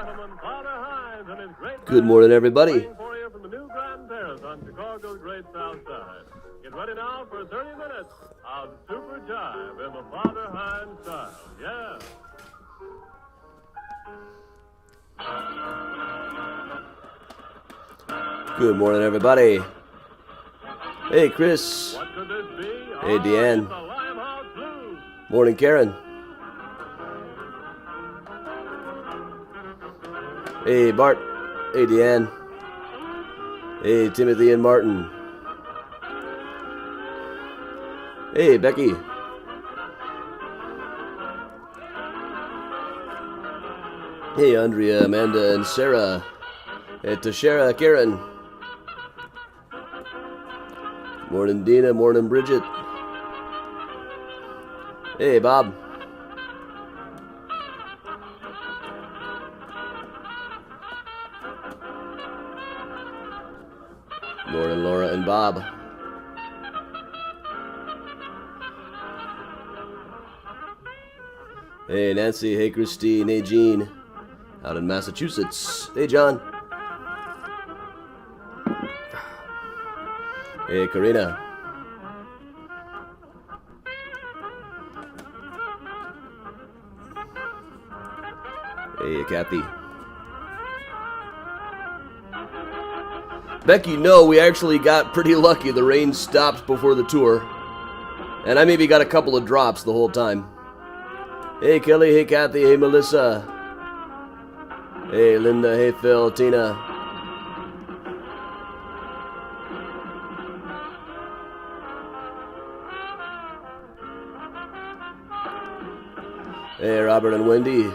gentlemen, Father Hines and his great Good morning, everybody. waiting for you from the new Grand Terrace on Chicago's great South Side. Get ready now for 30 minutes of Super Jive in the Father Hines style. Yeah. Good morning, everybody. Hey, Chris. What could this be? Hey, Deanne. It's the Limehouse Blues. Morning, Karen. Hey, Bart. Hey, Deanne. Hey, Timothy and Martin. Hey, Becky. Hey, Andrea, Amanda, and Sarah. Hey, Tashara, Karen. Morning, Dina. Morning, Bridget. Hey, Bob. Morning, Laura and Bob. Hey, Nancy. Hey, Christine. Hey, Jean. Out in Massachusetts. Hey, John. Hey, Karina. Hey, Kathy. Becky, no, we actually got pretty lucky. The rain stopped before the tour. And I maybe got a couple of drops the whole time. Hey, Kelly. Hey, Kathy. Hey, Melissa. Hey, Linda. Hey, Phil. Tina. Hey, Robert and Wendy.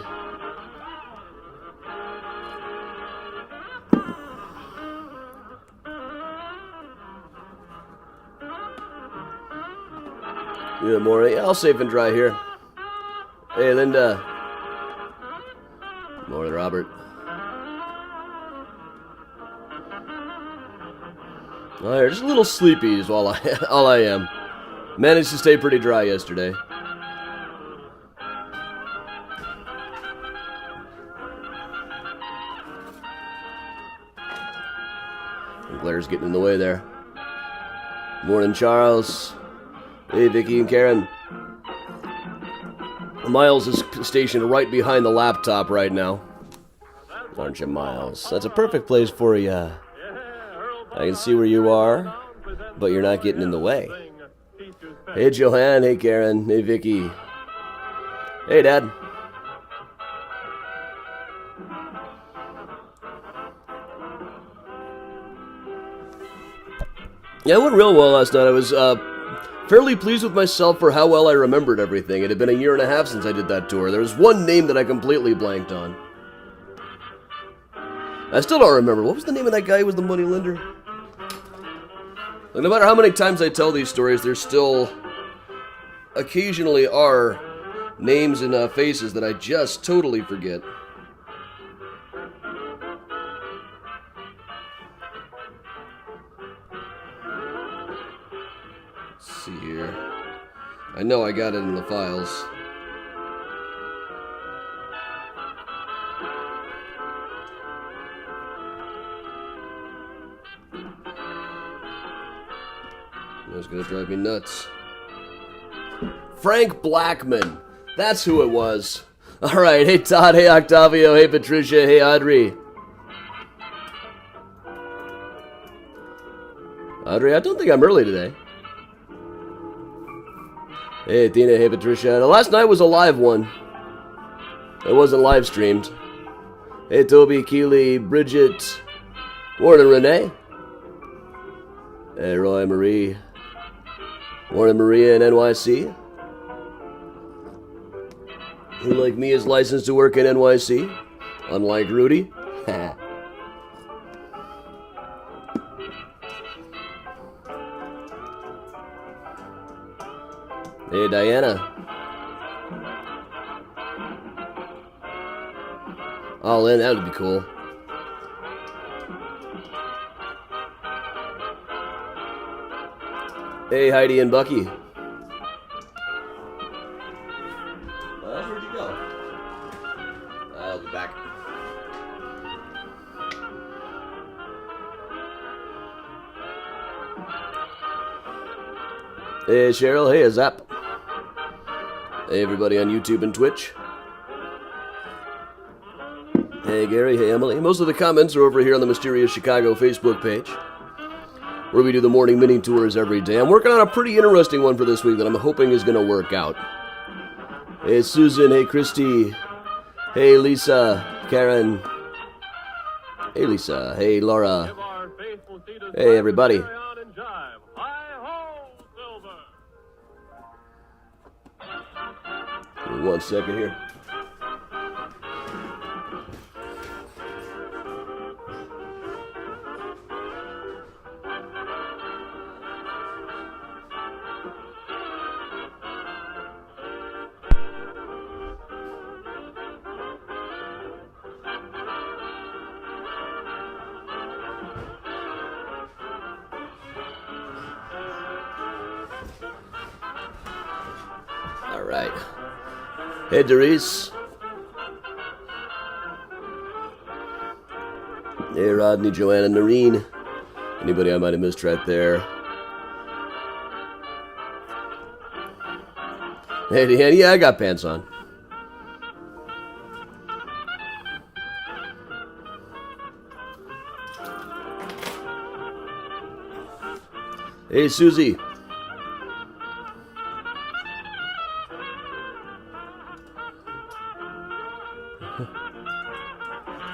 Good morning. All safe and dry here. Hey, Linda. Morning, Robert. Well, just a little sleepy is all I am. Managed to stay pretty dry yesterday. Glaire's getting in the way there. Morning, Charles. Hey, Vicky and Karen. Miles is stationed right behind the laptop right now. Aren't you, Miles? That's a perfect place for you. I can see where you are, but you're not getting in the way. Hey, Joanne. Hey, Karen. Hey, Vicky. Hey, Dad. Yeah, it went real well last night. I was fairly pleased with myself for how well I remembered everything. It had been a year and a half since I did that tour. There was one name that I completely blanked on. I still don't remember. What was the name of that guy who was the moneylender? Like, no matter how many times I tell these stories, there still occasionally are names and faces that I just totally forget. See here. I know I got it in the files. That's gonna drive me nuts. Frank Blackman. That's who it was. Alright, hey Todd, hey Octavio, hey Patricia, hey Audrey. Audrey, I don't think I'm early today. Hey, Tina. Hey, Patricia. Last night was a live one. It wasn't live streamed. Hey, Toby, Keely, Bridget. Morning, Renee. Hey, Roy, Marie. Morning, Maria in NYC. Who, like me, is licensed to work in NYC? Unlike Rudy. Hey, Diana. All in, that would be cool. Hey, Heidi and Bucky. Well, where'd you go? I'll be back. Hey, Cheryl. Hey, Zap. Hey, everybody on YouTube and Twitch. Hey, Gary. Hey, Emily. Most of the comments are over here on the Mysterious Chicago Facebook page, where we do the morning mini tours every day. I'm working on a pretty interesting one for this week that I'm hoping is going to work out. Hey, Susan. Hey, Christy. Hey, Lisa. Karen. Hey, Lisa. Hey, Laura. Hey, everybody. 1 second here. All right. Hey, Doris. Hey, Rodney, Joanna, Noreen. Anybody I might have missed right there. Hey, Deanne, yeah, I got pants on. Hey, Susie.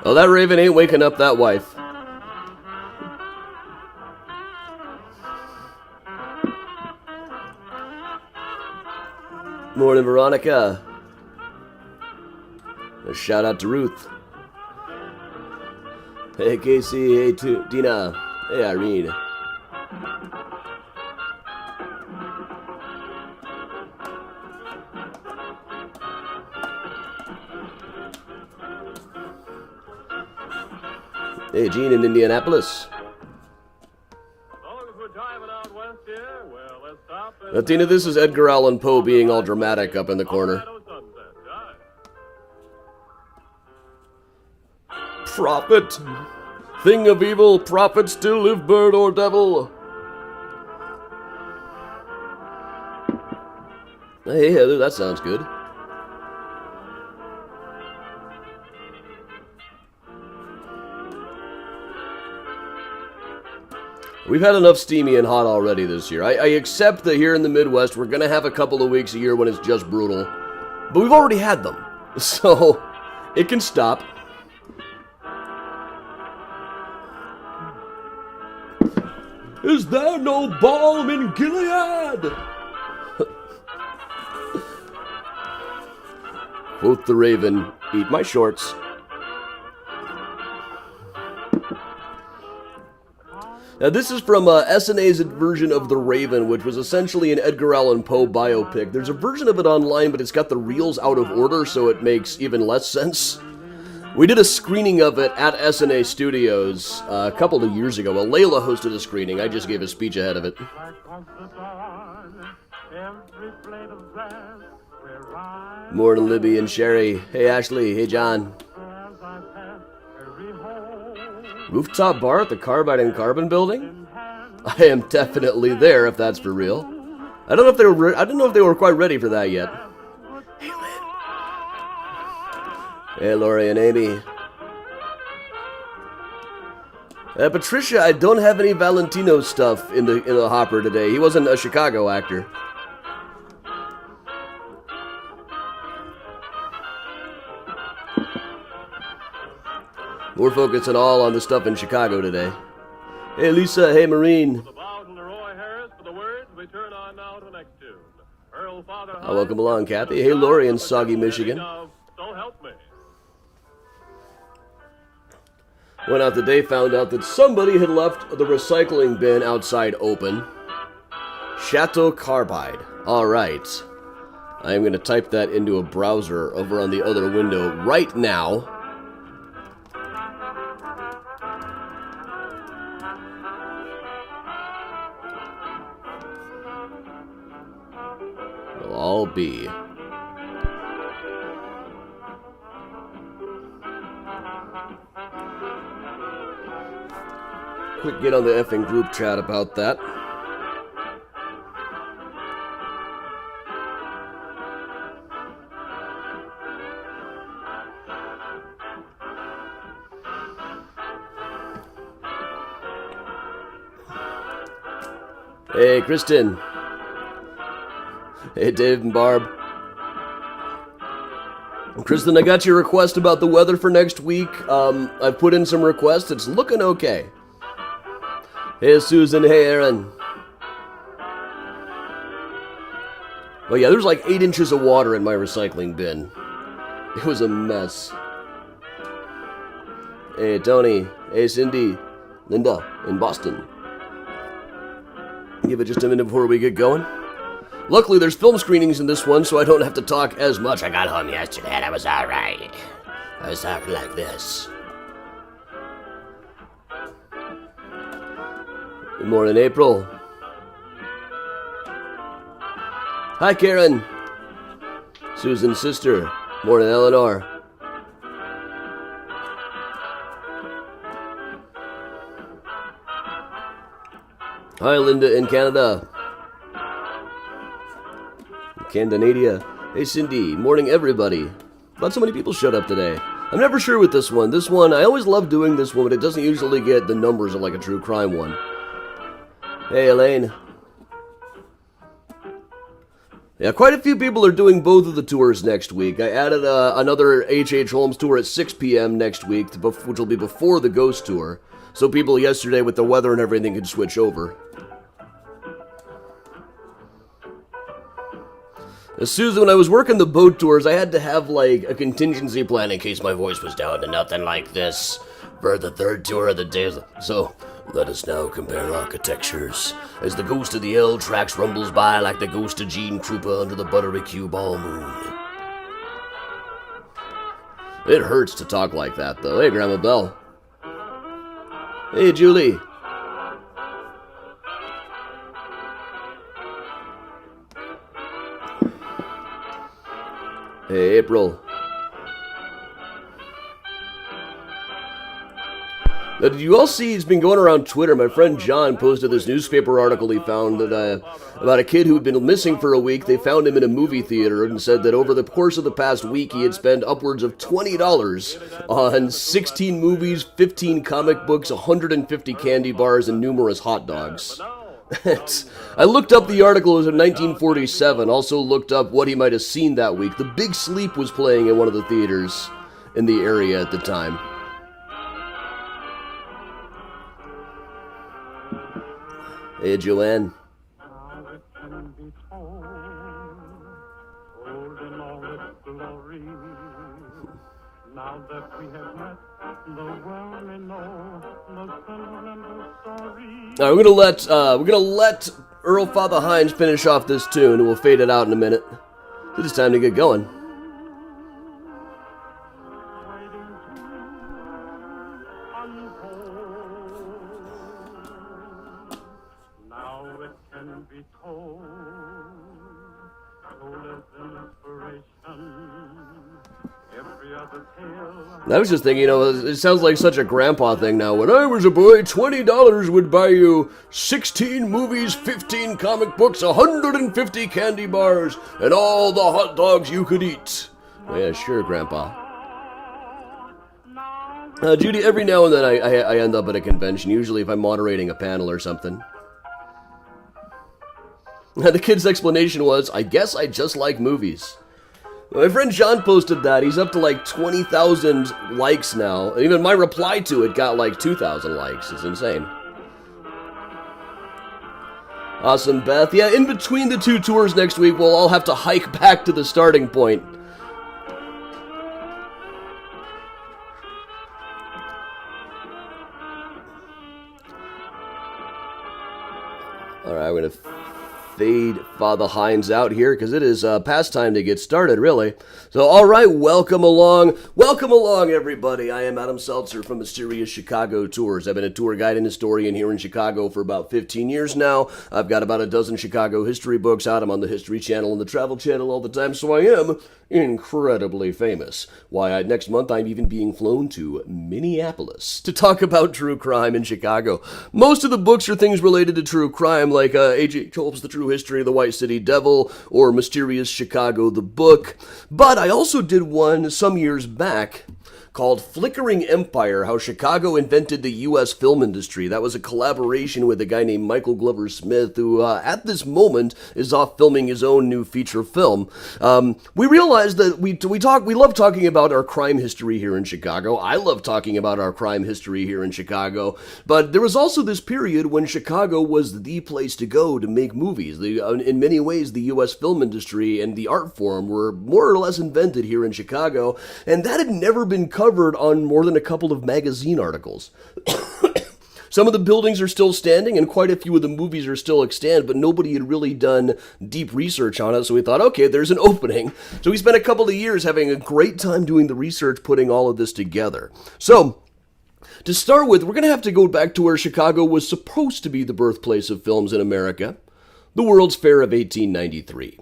Oh, that raven ain't waking up that wife. Morning, Veronica. A shout out to Ruth. Hey, Casey. Hey, Dina. Hey, Irene. Hey, Gene in Indianapolis. Now, Tina, this is Edgar Allan Poe being all dramatic up in the corner. Prophet! Thing of evil, prophet, still live bird or devil. Hey, Heather, that sounds good. We've had enough steamy and hot already this year. I accept that here in the Midwest, we're going to have a couple of weeks a year when it's just brutal. But we've already had them. So, it can stop. Is there no balm in Gilead? Quoth the raven, eat my shorts. Now, this is from SNA's version of The Raven, which was essentially an Edgar Allan Poe biopic. There's a version of it online, but it's got the reels out of order, so it makes even less sense. We did a screening of it at SNA Studios a couple of years ago. Well, Layla hosted a screening. I just gave a speech ahead of it. Morning, Libby and Sherry. Hey, Ashley. Hey, John. Rooftop bar at the Carbide and Carbon building? I am definitely there if that's for real. I don't know if they were quite ready for that yet. Hey, Lynn. Hey, Lori and Amy. Patricia, I don't have any Valentino stuff in the hopper today. He wasn't a Chicago actor. We're focusing all on the stuff in Chicago today. Hey, Lisa. Hey, Marine. Welcome along, Kathy. Hey, Lori in Soggy, Michigan. Went out today, found out that somebody had left the recycling bin outside open. Chateau Carbide. All right. I am going to type that into a browser over on the other window right now. All be. Quick get on the effing group chat about that. Hey, Kristen. Hey, Dave and Barb. Kristen, I got your request about the weather for next week. I've put in some requests. It's looking okay. Hey, Susan. Hey, Aaron. Oh, yeah, there's like 8 inches of water in my recycling bin. It was a mess. Hey, Tony. Hey, Cindy. Linda in Boston. Give it just a minute before we get going. Luckily, there's film screenings in this one, so I don't have to talk as much. I got home yesterday and I was alright. I was talking like this. Good morning, April. Hi, Karen. Susan's sister. Morning, Eleanor. Hi, Linda in Canada. Candonadia. Hey, Cindy. Morning, everybody. Glad so many people showed up today. I'm never sure with this one. This one, I always love doing this one, but it doesn't usually get the numbers of like a true crime one. Hey, Elaine. Yeah, quite a few people are doing both of the tours next week. I added another H.H. Holmes tour at 6 p.m. next week, which will be before the Ghost tour. So people yesterday with the weather and everything could switch over. Susan, when I was working the boat tours, I had to have, like, a contingency plan in case my voice was down to nothing like this for the third tour of the day. So, let us now compare architectures as the ghost of the L tracks rumbles by like the ghost of Gene Krupa under the buttery cue ball moon. It hurts to talk like that, though. Hey, Grandma Belle. Hey, Julie. Hey, April. Now, did you all see, it's been going around Twitter, my friend John posted this newspaper article he found that about a kid who had been missing for a week. They found him in a movie theater and said that over the course of the past week, he had spent upwards of $20 on 16 movies, 15 comic books, 150 candy bars, and numerous hot dogs. I looked up the article, it was in 1947, also looked up what he might have seen that week. The Big Sleep was playing in one of the theaters in the area at the time. Hey, Joanne. Alright, we're gonna let Earl Father Hines finish off this tune, and we'll fade it out in a minute. It is time to get going. I was just thinking, you know, it sounds like such a grandpa thing now. When I was a boy, $20 would buy you 16 movies, 15 comic books, 150 candy bars, and all the hot dogs you could eat. Yeah, sure, Grandpa. Judy, every now and then I end up at a convention, usually if I'm moderating a panel or something. The kid's explanation was, I guess I just like movies. My friend John posted that. He's up to like 20,000 likes now. Even my reply to it got like 2,000 likes. It's insane. Awesome, Beth. Yeah, in between the two tours next week, we'll all have to hike back to the starting point. Alright, I'm going to fade Father Hines out here because it is past time to get started, really. So, all right, welcome along, everybody. I am Adam Seltzer from Mysterious Chicago Tours. I've been a tour guide and historian here in Chicago for about 15 years now. I've got about a dozen Chicago history books out. I'm on the History Channel and the Travel Channel all the time, so I am incredibly famous. Why, next month I'm even being flown to Minneapolis to talk about true crime in Chicago. Most of the books are things related to true crime, like H.H. Holmes' The True History of the White City Devil, or Mysterious Chicago, the book. But I also did one some years back called Flickering Empire, How Chicago Invented the U.S. Film Industry. That was a collaboration with a guy named Michael Glover Smith, who at this moment is off filming his own new feature film. We realized that we love talking about our crime history here in Chicago. I love talking about our crime history here in Chicago, but there was also this period when Chicago was the place to go to make movies. In many ways, the U.S. film industry and the art form were more or less invented here in Chicago, and that had never been covered on more than a couple of magazine articles. Some of the buildings are still standing, and quite a few of the movies are still extant, but nobody had really done deep research on it, so we thought, okay, there's an opening. So we spent a couple of years having a great time doing the research, putting all of this together. So, to start with, we're going to have to go back to where Chicago was supposed to be the birthplace of films in America, the World's Fair of 1893.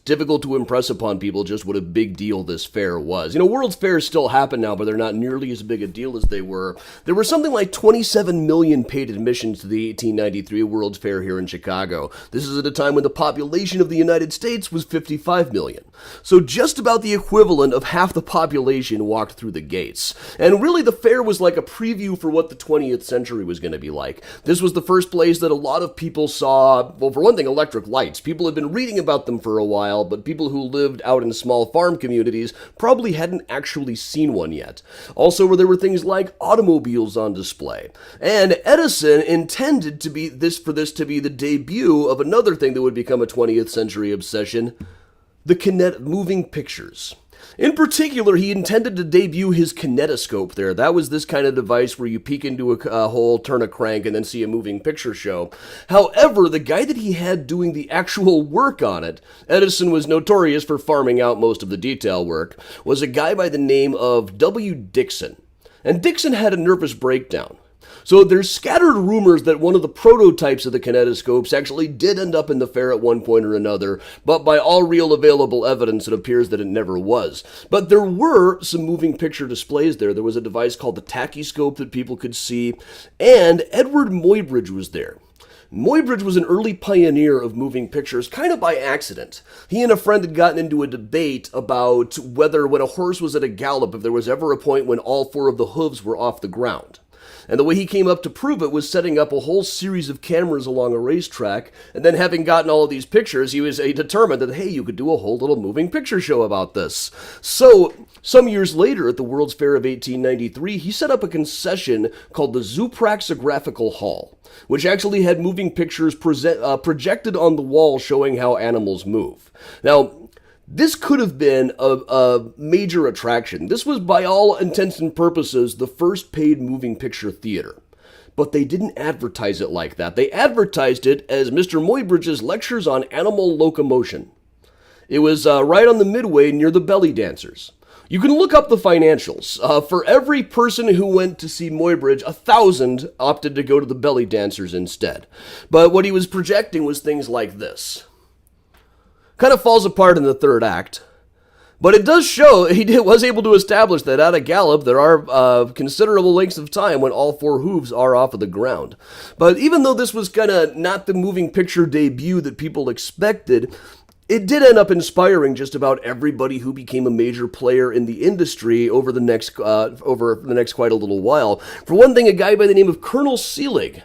Difficult to impress upon people just what a big deal this fair was. You know, World's Fairs still happen now, but they're not nearly as big a deal as they were. There were something like 27 million paid admissions to the 1893 World's Fair here in Chicago. This is at a time when the population of the United States was 55 million. So just about the equivalent of half the population walked through the gates. And really the fair was like a preview for what the 20th century was going to be like. This was the first place that a lot of people saw, well, for one thing, electric lights. People had been reading about them for a while, but people who lived out in small farm communities probably hadn't actually seen one yet. Also, there were things like automobiles on display. And Edison intended for this to be the debut of another thing that would become a 20th century obsession, the moving pictures. In particular, he intended to debut his kinetoscope there. That was this kind of device where you peek into a hole, turn a crank, and then see a moving picture show. However, the guy that he had doing the actual work on it, Edison was notorious for farming out most of the detail work, was a guy by the name of W. Dixon. And Dixon had a nervous breakdown. So there's scattered rumors that one of the prototypes of the kinetoscopes actually did end up in the fair at one point or another, but by all real available evidence, it appears that it never was. But there were some moving picture displays there. There was a device called the tachyscope that people could see, and Edward Muybridge was there. Muybridge was an early pioneer of moving pictures, kind of by accident. He and a friend had gotten into a debate about whether when a horse was at a gallop, if there was ever a point when all four of the hooves were off the ground. And the way he came up to prove it was setting up a whole series of cameras along a racetrack, and then having gotten all of these pictures, he determined that, hey, you could do a whole little moving picture show about this. So, some years later, at the World's Fair of 1893, he set up a concession called the Zoopraxographical Hall, which actually had moving pictures projected on the wall showing how animals move. Now, this could have been a major attraction. This was, by all intents and purposes, the first paid moving picture theater. But they didn't advertise it like that. They advertised it as Mr. Muybridge's lectures on animal locomotion. It was right on the midway near the belly dancers. You can look up the financials. For every person who went to see Muybridge, 1,000 opted to go to the belly dancers instead. But what he was projecting was things like this. Kind of falls apart in the third act. But it does show he was able to establish that at a gallop there are considerable lengths of time when all four hooves are off of the ground. But even though this was kind of not the moving picture debut that people expected, it did end up inspiring just about everybody who became a major player in the industry over the next quite a little while. For one thing, a guy by the name of Colonel Selig.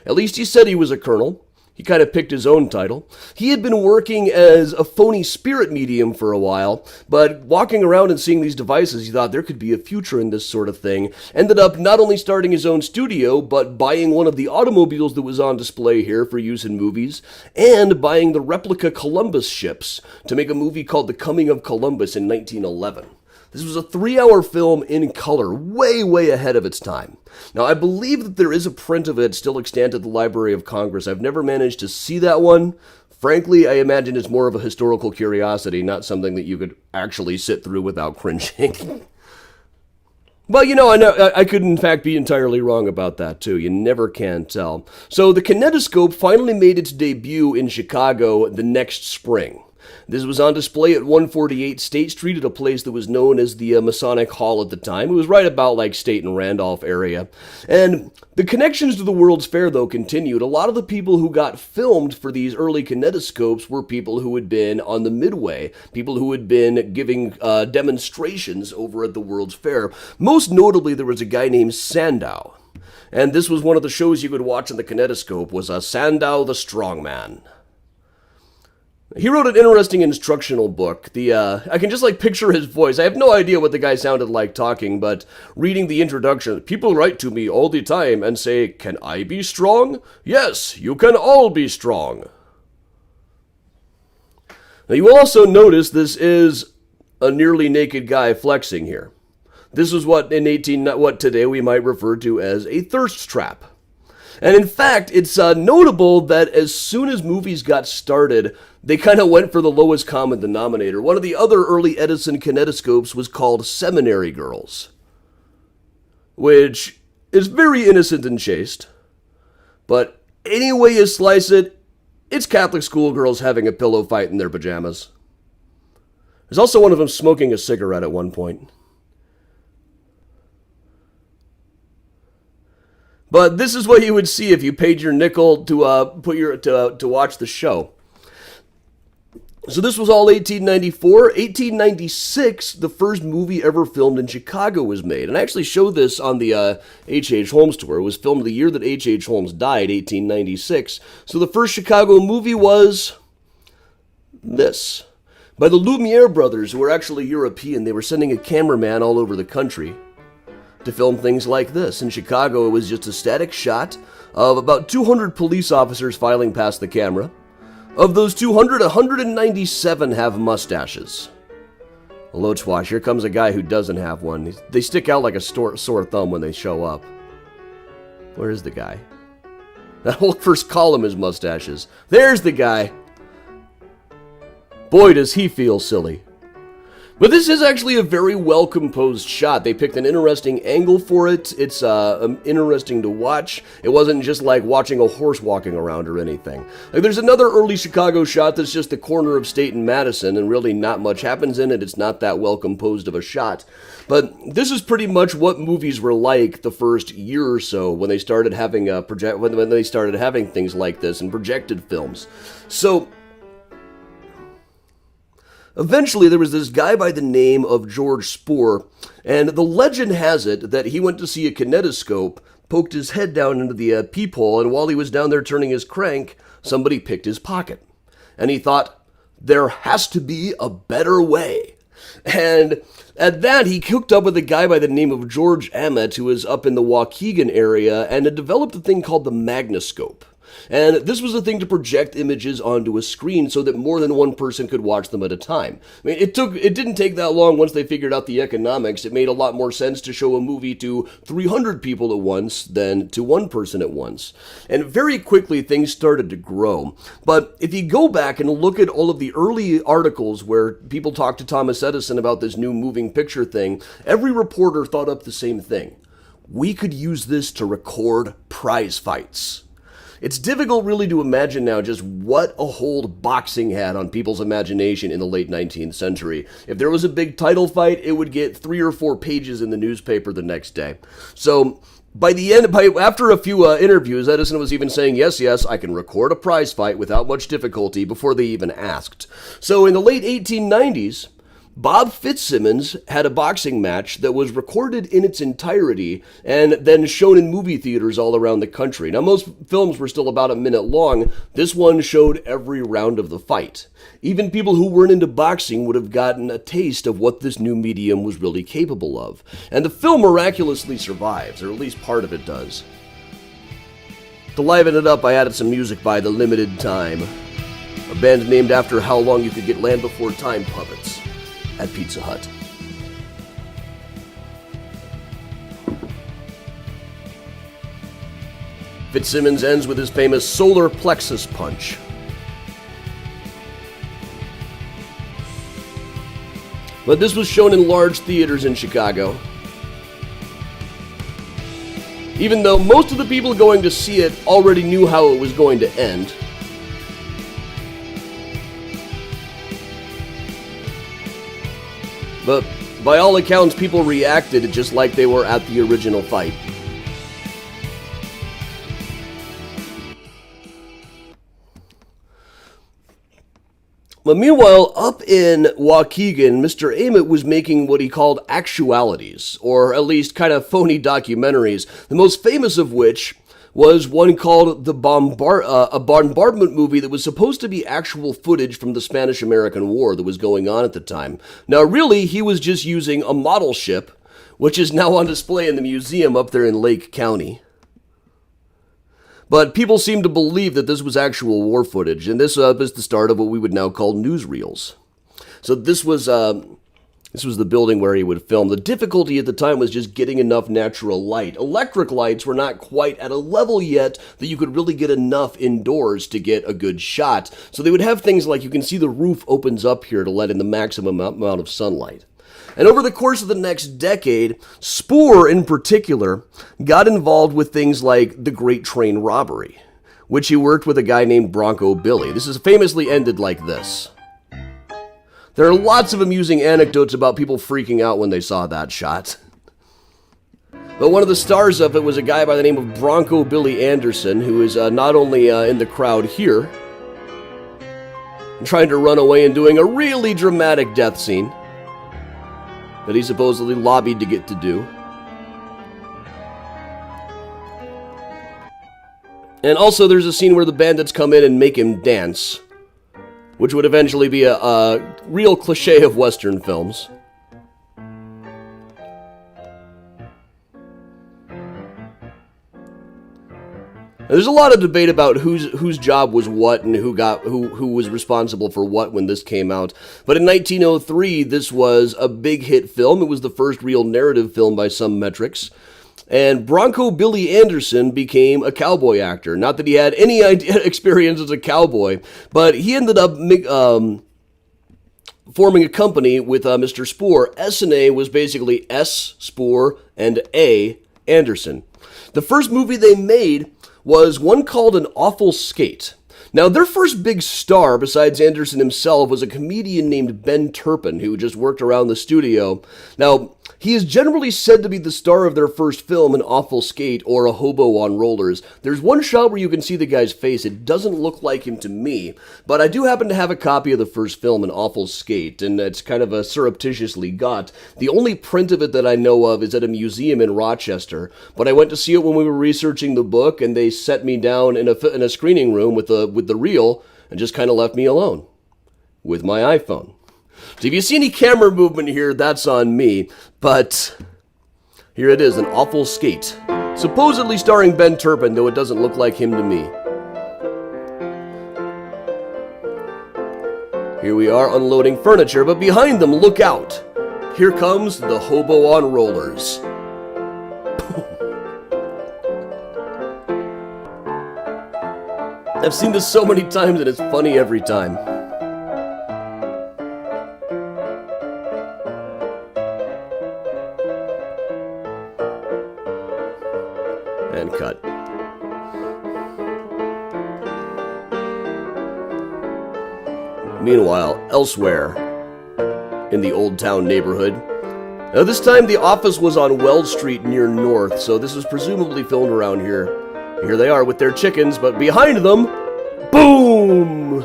At least he said he was a colonel. He kind of picked his own title. He had been working as a phony spirit medium for a while, but walking around and seeing these devices, he thought there could be a future in this sort of thing. Ended up not only starting his own studio, but buying one of the automobiles that was on display here for use in movies, and buying the replica Columbus ships to make a movie called The Coming of Columbus in 1911. This was a 3-hour film in color, way, way ahead of its time. Now, I believe that there is a print of it still extant at the Library of Congress. I've never managed to see that one. Frankly, I imagine it's more of a historical curiosity, not something that you could actually sit through without cringing. But, you know, I could in fact be entirely wrong about that, too. You never can tell. So the kinetoscope finally made its debut in Chicago the next spring. This was on display at 148 State Street at a place that was known as the Masonic Hall at the time. It was right about like State and Randolph area. And the connections to the World's Fair, though, continued. A lot of the people who got filmed for these early kinetoscopes were people who had been on the Midway, people who had been giving demonstrations over at the World's Fair. Most notably, there was a guy named Sandow. And this was one of the shows you could watch in the kinetoscope, was Sandow the Strongman. He wrote an interesting instructional book. I can just like picture his voice. I have no idea what the guy sounded like talking, but reading the introduction, people write to me all the time and say, "Can I be strong? Yes, you can all be strong." Now you will also notice this is a nearly naked guy flexing here. This is what today we might refer to as a thirst trap. And in fact, it's notable that as soon as movies got started, they kind of went for the lowest common denominator. One of the other early Edison kinetoscopes was called Seminary Girls, which is very innocent and chaste. But any way you slice it, it's Catholic schoolgirls having a pillow fight in their pajamas. There's also one of them smoking a cigarette at one point. But this is what you would see if you paid your nickel to watch the show. So this was all 1894. 1896, the first movie ever filmed in Chicago was made. And I actually showed this on the H.H. Holmes tour. It was filmed the year that H.H. Holmes died, 1896. So the first Chicago movie was this, by the Lumiere brothers, who were actually European. They were sending a cameraman all over the country to film things like this. In Chicago, it was just a static shot of about 200 police officers filing past the camera. Of those 200, 197 have mustaches. Loach watch, here comes a guy who doesn't have one. They stick out like a sore thumb when they show up. Where is the guy? That whole first column is mustaches. There's the guy. Boy, does he feel silly. But this is actually a very well-composed shot. They picked an interesting angle for it. It's interesting to watch. It wasn't just like watching a horse walking around or anything. Like, there's another early Chicago shot that's just the corner of State and Madison, and really not much happens in it. It's not that well-composed of a shot. But this is pretty much what movies were like the first year or so when they started having when they started having things like this and projected films. So eventually, there was this guy by the name of George Spore, and the legend has it that he went to see a kinetoscope, poked his head down into the peephole, and while he was down there turning his crank, somebody picked his pocket. And he thought, there has to be a better way. And at that, he hooked up with a guy by the name of George Emmett, who was up in the Waukegan area, and had developed a thing called the Magnoscope. And this was a thing to project images onto a screen so that more than one person could watch them at a time. I mean, it didn't take that long once they figured out the economics. It made a lot more sense to show a movie to 300 people at once than to one person at once. And very quickly, things started to grow. But if you go back and look at all of the early articles where people talked to Thomas Edison about this new moving picture thing, every reporter thought up the same thing. We could use this to record prize fights. It's difficult really to imagine now just what a hold boxing had on people's imagination in the late 19th century. If there was a big title fight, it would get 3 or 4 pages in the newspaper the next day. So after a few interviews, Edison was even saying, yes, I can record a prize fight without much difficulty before they even asked. So in the late 1890s, Bob Fitzsimmons had a boxing match that was recorded in its entirety and then shown in movie theaters all around the country. Now, most films were still about a minute long. This one showed every round of the fight. Even people who weren't into boxing would have gotten a taste of what this new medium was really capable of. And the film miraculously survives, or at least part of it does. To liven it up, I added some music by The Limited Time, a band named after how long you could get Land Before Time puppets at Pizza Hut. Fitzsimmons ends with his famous solar plexus punch. But this was shown in large theaters in Chicago. Even though most of the people going to see it already knew how it was going to end. But by all accounts, people reacted just like they were at the original fight. But meanwhile, up in Waukegan, Mr. Ament was making what he called actualities, or at least kind of phony documentaries, the most famous of which was one called a bombardment movie that was supposed to be actual footage from the Spanish-American War that was going on at the time. Now, really, he was just using a model ship, which is now on display in the museum up there in Lake County. But people seem to believe that this was actual war footage, and this is the start of what we would now call newsreels. So this was the building where he would film. The difficulty at the time was just getting enough natural light. Electric lights were not quite at a level yet that you could really get enough indoors to get a good shot. So they would have things like, you can see the roof opens up here to let in the maximum amount of sunlight. And over the course of the next decade, Spore in particular got involved with things like the Great Train Robbery, which he worked with a guy named Bronco Billy. This is famously ended like this. There are lots of amusing anecdotes about people freaking out when they saw that shot. But one of the stars of it was a guy by the name of Bronco Billy Anderson, who is not only in the crowd here, trying to run away and doing a really dramatic death scene that he supposedly lobbied to get to do. And also there's a scene where the bandits come in and make him dance, which would eventually be a real cliche of Western films. There's a lot of debate about whose job was what and who was responsible for what when this came out. But in 1903, this was a big hit film. It was the first real narrative film by some metrics. And Bronco Billy Anderson became a cowboy actor. Not that he had any experience as a cowboy, but he ended up forming a company with Mr. Spore. S&A was basically S, Spore, and A, Anderson. The first movie they made was one called An Awful Skate. Now, their first big star, besides Anderson himself, was a comedian named Ben Turpin, who just worked around the studio. Now, he is generally said to be the star of their first film, An Awful Skate, or A Hobo on Rollers. There's one shot where you can see the guy's face. It doesn't look like him to me, but I do happen to have a copy of the first film, An Awful Skate, and it's kind of a surreptitiously got. The only print of it that I know of is at a museum in Rochester, but I went to see it when we were researching the book, and they set me down in a screening room with the reel and just kind of left me alone with my iPhone. So if you see any camera movement here, that's on me, but here it is, An Awful Skate. Supposedly starring Ben Turpin, though it doesn't look like him to me. Here we are unloading furniture, but behind them, look out. Here comes the Hobo on Rollers. I've seen this so many times and it's funny every time. And cut. Meanwhile, elsewhere in the Old Town neighborhood, now this time the office was on Wells Street near North, so this was presumably filmed around here. Here they are with their chickens, but behind them, boom!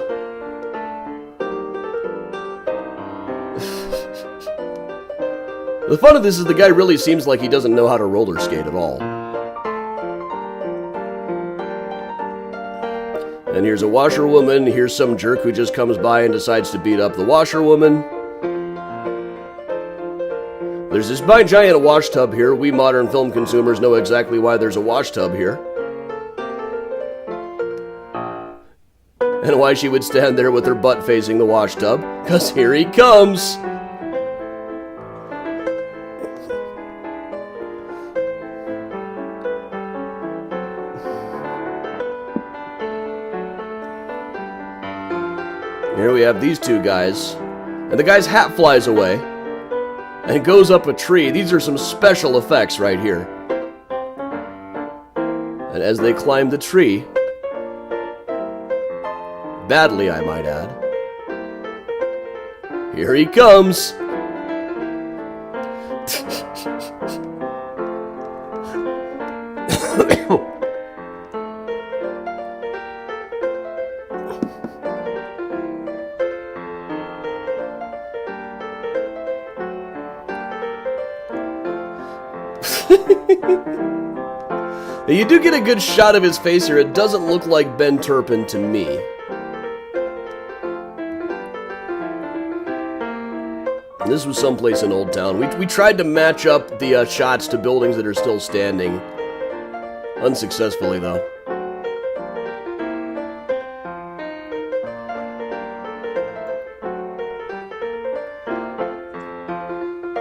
The fun of this is the guy really seems like he doesn't know how to roller skate at all. And here's a washerwoman, here's some jerk who just comes by and decides to beat up the washerwoman. There's this giant wash tub here. We modern film consumers know exactly why there's a wash tub here. And why she would stand there with her butt facing the wash tub. 'Cause here he comes! Here we have these two guys. And the guy's hat flies away. And goes up a tree. These are some special effects right here. And as they climb the tree, badly I might add, here he comes. You do get a good shot of his face here. It doesn't look like Ben Turpin to me. This was someplace in Old Town. We tried to match up the shots to buildings that are still standing. Unsuccessfully, though.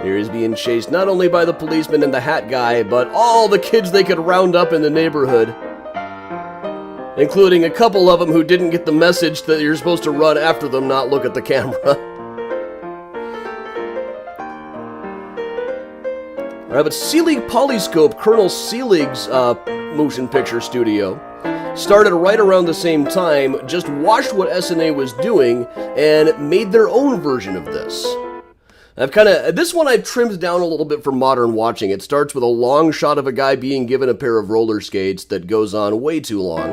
Here he's being chased not only by the policeman and the hat guy, but all the kids they could round up in the neighborhood. Including a couple of them who didn't get the message that you're supposed to run after them, not look at the camera. Alright, but Selig Polyscope, Colonel Selig's motion picture studio, started right around the same time, just watched what SNA was doing, and made their own version of this. This one I've trimmed down a little bit for modern watching. It starts with a long shot of a guy being given a pair of roller skates that goes on way too long.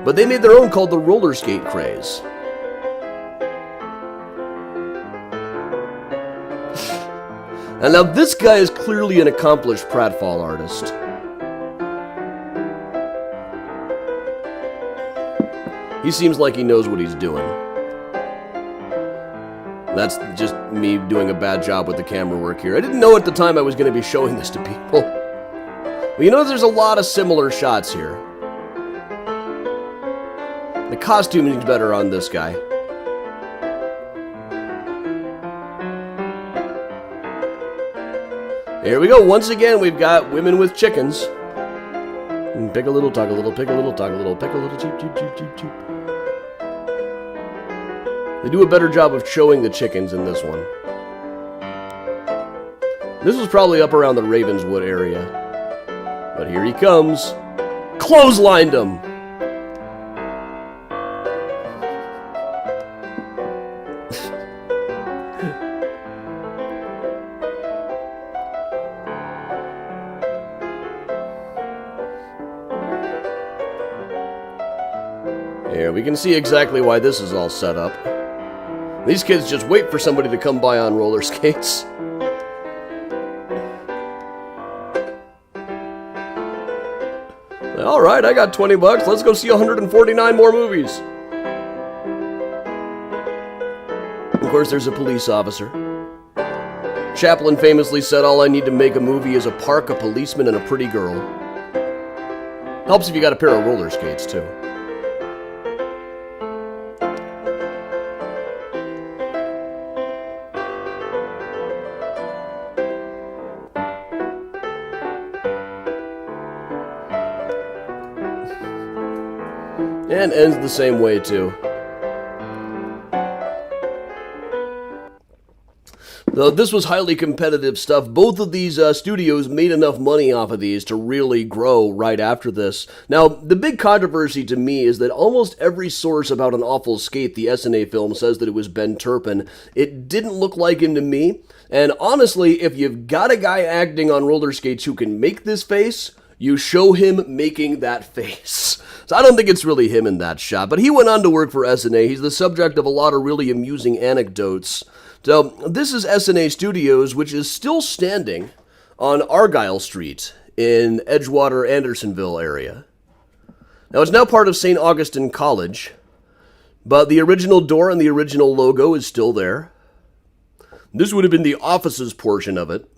But they made their own called the Rollerskate Craze. And now this guy is clearly an accomplished pratfall artist. He seems like he knows what he's doing. That's just me doing a bad job with the camera work here. I didn't know at the time I was going to be showing this to people. Well, you know, there's a lot of similar shots here. The costuming's better on this guy. Here we go. Once again, we've got women with chickens. Pick a little, talk a little, pick a little, talk a little, pick a little, cheep, cheep, cheep, cheep, cheep. They do a better job of showing the chickens in this one. This was probably up around the Ravenswood area. But here he comes. Clotheslined him! Here, we can see exactly why this is all set up. These kids just wait for somebody to come by on roller skates. Alright, I got 20 bucks. Let's go see 149 more movies. Of course, there's a police officer. Chaplin famously said, all I need to make a movie is a park, a policeman, and a pretty girl. Helps if you got a pair of roller skates, too. And ends the same way, too. Though this was highly competitive stuff, both of these studios made enough money off of these to really grow right after this. Now, the big controversy to me is that almost every source about An Awful Skate, the SNA film, says that it was Ben Turpin. It didn't look like him to me, and honestly, if you've got a guy acting on roller skates who can make this face, you show him making that face. So I don't think it's really him in that shot, but he went on to work for SNA. He's the subject of a lot of really amusing anecdotes. So this is SNA Studios, which is still standing on Argyle Street in Edgewater, Andersonville area. Now it's now part of St. Augustine College, but the original door and the original logo is still there. This would have been the offices portion of it.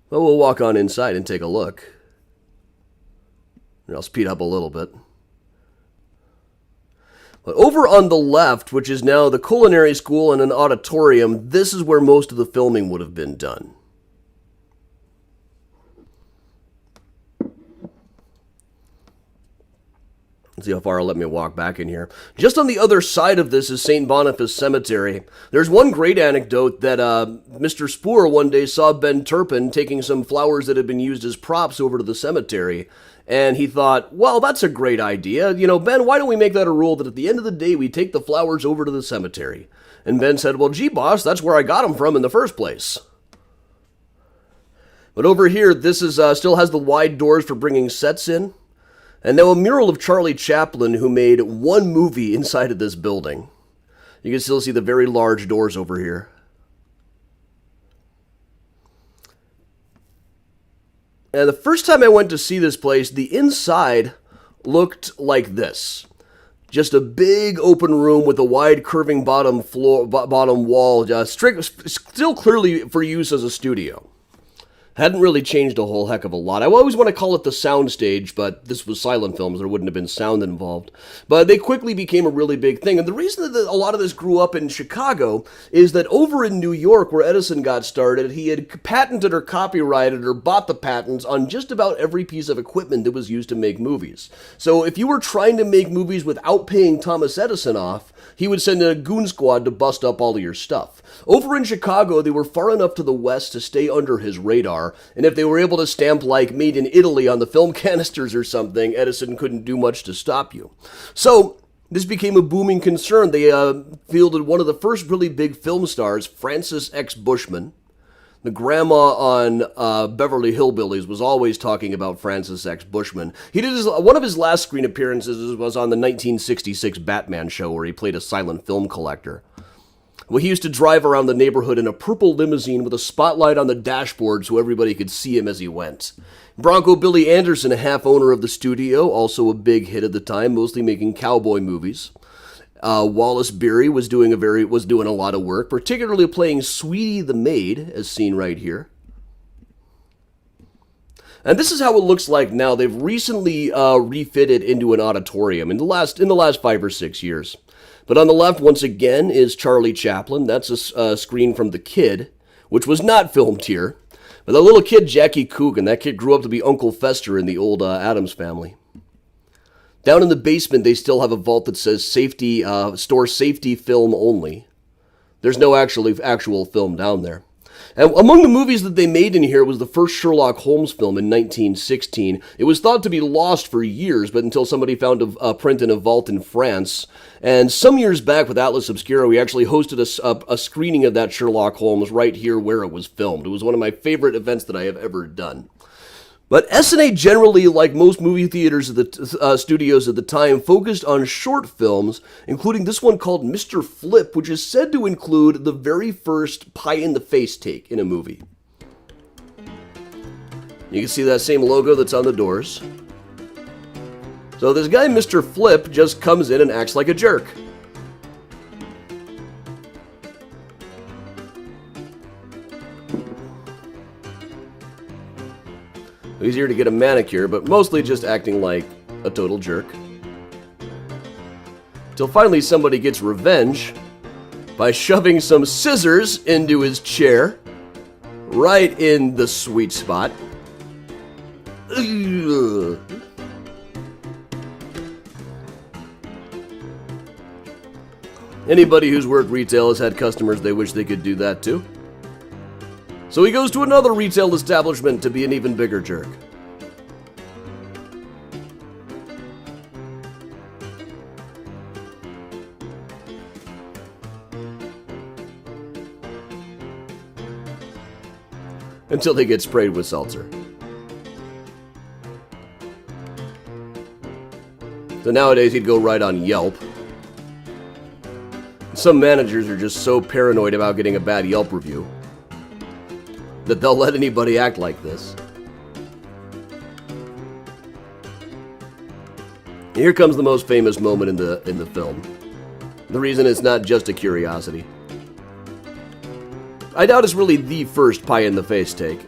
Well, we'll walk on inside and take a look. And I'll speed up a little bit. But over on the left, which is now the culinary school and an auditorium, this is where most of the filming would have been done. Let's see how far it'll let me walk back in here. Just on the other side of this is St. Boniface Cemetery. There's one great anecdote that Mr. Spore one day saw Ben Turpin taking some flowers that had been used as props over to the cemetery. And he thought, well, that's a great idea. You know, Ben, why don't we make that a rule that at the end of the day we take the flowers over to the cemetery? And Ben said, well, gee, boss, that's where I got them from in the first place. But over here, this is still has the wide doors for bringing sets in. And now a mural of Charlie Chaplin, who made one movie inside of this building. You can still see the very large doors over here. And the first time I went to see this place, the inside looked like this. Just a big open room with a wide curving bottom wall, still clearly for use as a studio. Hadn't really changed a whole heck of a lot. I always want to call it the sound stage, but this was silent films. There wouldn't have been sound involved. But they quickly became a really big thing. And the reason that a lot of this grew up in Chicago is that over in New York, where Edison got started, he had patented or copyrighted or bought the patents on just about every piece of equipment that was used to make movies. So if you were trying to make movies without paying Thomas Edison off, he would send a goon squad to bust up all of your stuff. Over in Chicago, they were far enough to the west to stay under his radar, and if they were able to stamp like made in Italy on the film canisters or something, Edison couldn't do much to stop you. So this became a booming concern. They fielded one of the first really big film stars, Francis X. Bushman. The grandma on Beverly Hillbillies was always talking about Francis X. Bushman. He did one of his last screen appearances was on the 1966 Batman show, where he played a silent film collector. Well, he used to drive around the neighborhood in a purple limousine with a spotlight on the dashboard so everybody could see him as he went. Bronco Billy Anderson, a half owner of the studio, also a big hit at the time, mostly making cowboy movies. Wallace Beery was doing a lot of work, particularly playing Sweetie the maid, as seen right here. And this is how it looks like now. They've recently refitted into an auditorium in the last 5 or 6 years. But on the left, once again, is Charlie Chaplin. That's a screen from The Kid, which was not filmed here. But the little kid, Jackie Coogan, that kid grew up to be Uncle Fester in the old Addams Family. Down in the basement, they still have a vault that says "Safety Store Safety Film Only." There's no actual film down there. And among the movies that they made in here was the first Sherlock Holmes film in 1916. It was thought to be lost for years, but until somebody found a print in a vault in France. And some years back with Atlas Obscura, we actually hosted a screening of that Sherlock Holmes right here where it was filmed. It was one of my favorite events that I have ever done. But S&A generally, like most movie theaters at the studios at the time, focused on short films, including this one called Mr. Flip, which is said to include the very first pie-in-the-face take in a movie. You can see that same logo that's on the doors. So this guy, Mr. Flip, just comes in and acts like a jerk. He's here to get a manicure, but mostly just acting like a total jerk. Till finally somebody gets revenge by shoving some scissors into his chair, right in the sweet spot. Ugh. Anybody who's worked retail has had customers they wish they could do that too. So he goes to another retail establishment to be an even bigger jerk. Until they get sprayed with seltzer. So nowadays he'd go right on Yelp. Some managers are just so paranoid about getting a bad Yelp review that they'll let anybody act like this. Here comes the most famous moment in the film. The reason it's not just a curiosity. I doubt it's really the first pie-in-the-face take,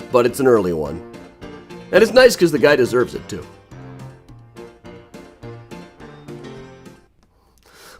but it's an early one. And it's nice because the guy deserves it too.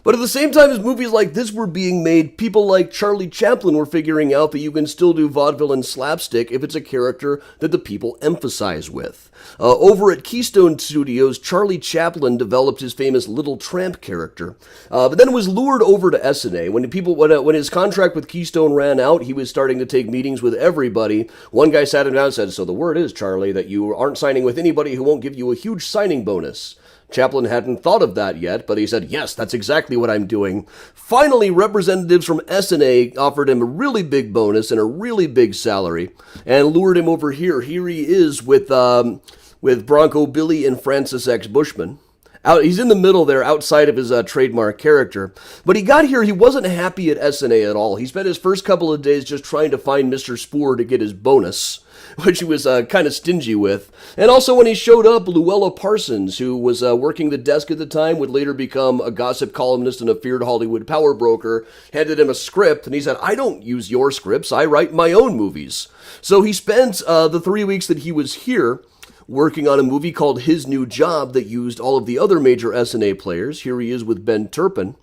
But at the same time as movies like this were being made, people like Charlie Chaplin were figuring out that you can still do vaudeville and slapstick if it's a character that the people emphasize with. Over at Keystone Studios, Charlie Chaplin developed his famous Little Tramp character, but then was lured over to S&A. When his contract with Keystone ran out, he was starting to take meetings with everybody. One guy sat him down and said, "So the word is, Charlie, that you aren't signing with anybody who won't give you a huge signing bonus." Chaplin hadn't thought of that yet, but he said, "Yes, that's exactly what I'm doing." Finally, representatives from S&A offered him a really big bonus and a really big salary, and lured him over here. Here he is with Bronco Billy and Francis X. Bushman. He's in the middle there, outside of his trademark character. But he got here, he wasn't happy at SNA at all. He spent his first couple of days just trying to find Mr. Spore to get his bonus, which he was kind of stingy with. And also when he showed up, Luella Parsons, who was working the desk at the time, would later become a gossip columnist and a feared Hollywood power broker, handed him a script, and he said, I don't use your scripts, I write my own movies. So he spent the 3 weeks that he was here working on a movie called His New Job that used all of the other major SNA players. Here he is with Ben Turpin.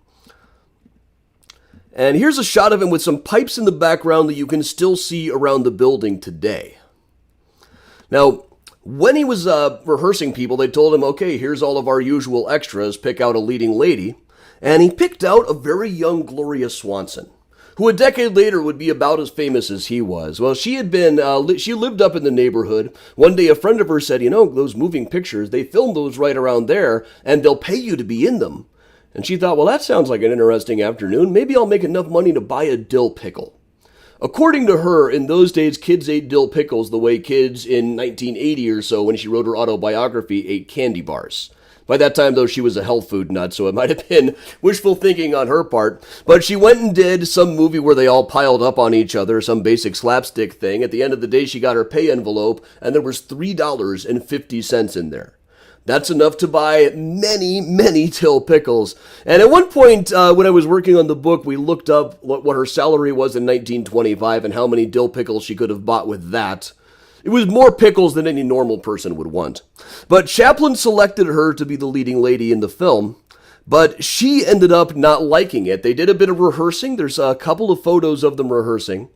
And here's a shot of him with some pipes in the background that you can still see around the building today. Now, when he was rehearsing people, they told him, okay, here's all of our usual extras, pick out a leading lady. And he picked out a very young Gloria Swanson, who a decade later would be about as famous as he was. Well, she had been, she lived up in the neighborhood. One day a friend of hers said, you know, those moving pictures, they filmed those right around there, and they'll pay you to be in them. And she thought, well, that sounds like an interesting afternoon. Maybe I'll make enough money to buy a dill pickle. According to her, in those days, kids ate dill pickles the way kids in 1980 or so, when she wrote her autobiography, ate candy bars. By that time, though, she was a health food nut, so it might have been wishful thinking on her part. But she went and did some movie where they all piled up on each other, some basic slapstick thing. At the end of the day, she got her pay envelope, and there was $3.50 in there. That's enough to buy many, many dill pickles. And at one point, when I was working on the book, we looked up what her salary was in 1925 and how many dill pickles she could have bought with that. It was more pickles than any normal person would want. But Chaplin selected her to be the leading lady in the film, but she ended up not liking it. They did a bit of rehearsing. There's a couple of photos of them rehearsing.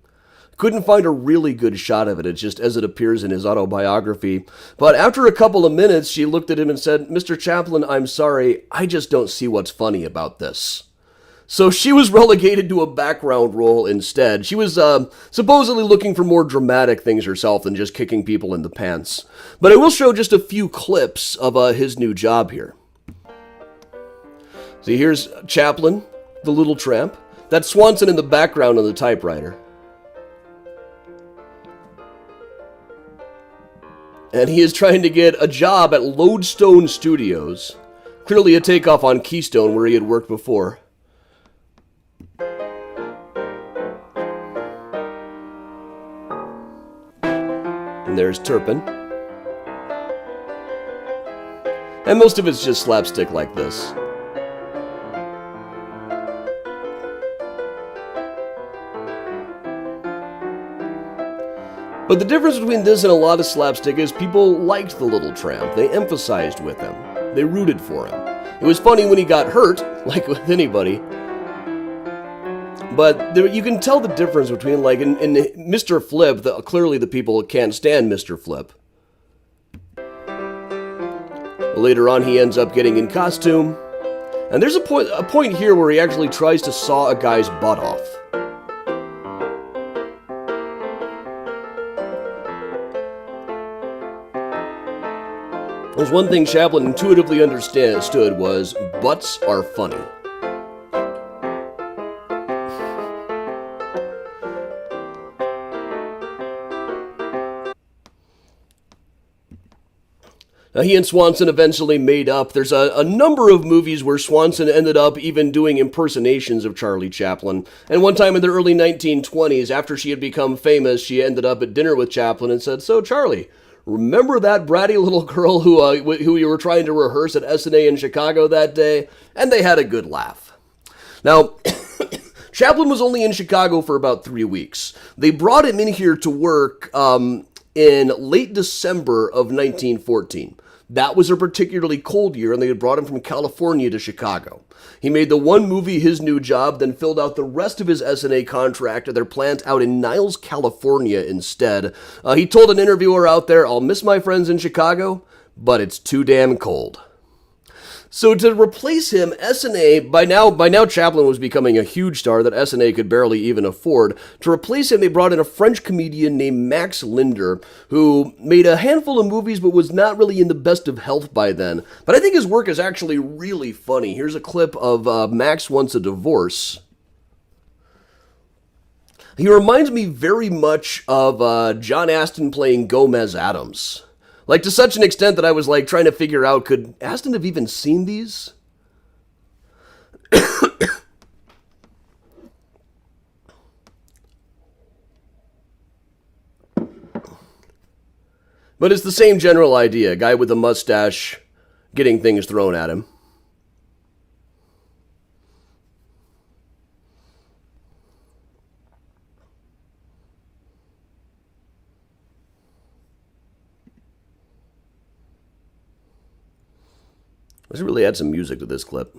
Couldn't find a really good shot of it. It's just as it appears in his autobiography. But after a couple of minutes, she looked at him and said, Mr. Chaplin, I'm sorry, I just don't see what's funny about this. So she was relegated to a background role instead. She was supposedly looking for more dramatic things herself than just kicking people in the pants. But I will show just a few clips of His New Job here. See, here's Chaplin, the little tramp. That's Swanson in the background on the typewriter. And he is trying to get a job at Lodestone Studios. Clearly a takeoff on Keystone, where he had worked before. And there's Turpin. And most of it's just slapstick like this. But the difference between this and a lot of slapstick is people liked the little tramp. They emphasized with him. They rooted for him. It was funny when he got hurt, like with anybody. But you can tell the difference between, like, in Mr. Flip, clearly the people can't stand Mr. Flip. Later on, he ends up getting in costume. And there's a point here where he actually tries to saw a guy's butt off. There's one thing Chaplin intuitively understood was, butts are funny. Now, he and Swanson eventually made up. There's a number of movies where Swanson ended up even doing impersonations of Charlie Chaplin. And one time in the early 1920s, after she had become famous, she ended up at dinner with Chaplin and said, so Charlie, remember that bratty little girl who you were trying to rehearse at SNA in Chicago that day? And they had a good laugh. Now, Chaplin was only in Chicago for about 3 weeks. They brought him in here to work in late December of 1914. That was a particularly cold year, and they had brought him from California to Chicago. He made the one movie, His New Job, then filled out the rest of his SNA contract at their plant out in Niles, California instead. He told an interviewer out there, I'll miss my friends in Chicago, but it's too damn cold. So to replace him, SNA, by now Chaplin was becoming a huge star that SNA could barely even afford. To replace him, they brought in a French comedian named Max Linder, who made a handful of movies but was not really in the best of health by then. But I think his work is actually really funny. Here's a clip of Max Wants a Divorce. He reminds me very much of John Astin playing Gomez Addams. Like, to such an extent that I was, like, trying to figure out, could Aston have even seen these? But it's the same general idea. A guy with a mustache getting things thrown at him. Let's really add some music to this clip.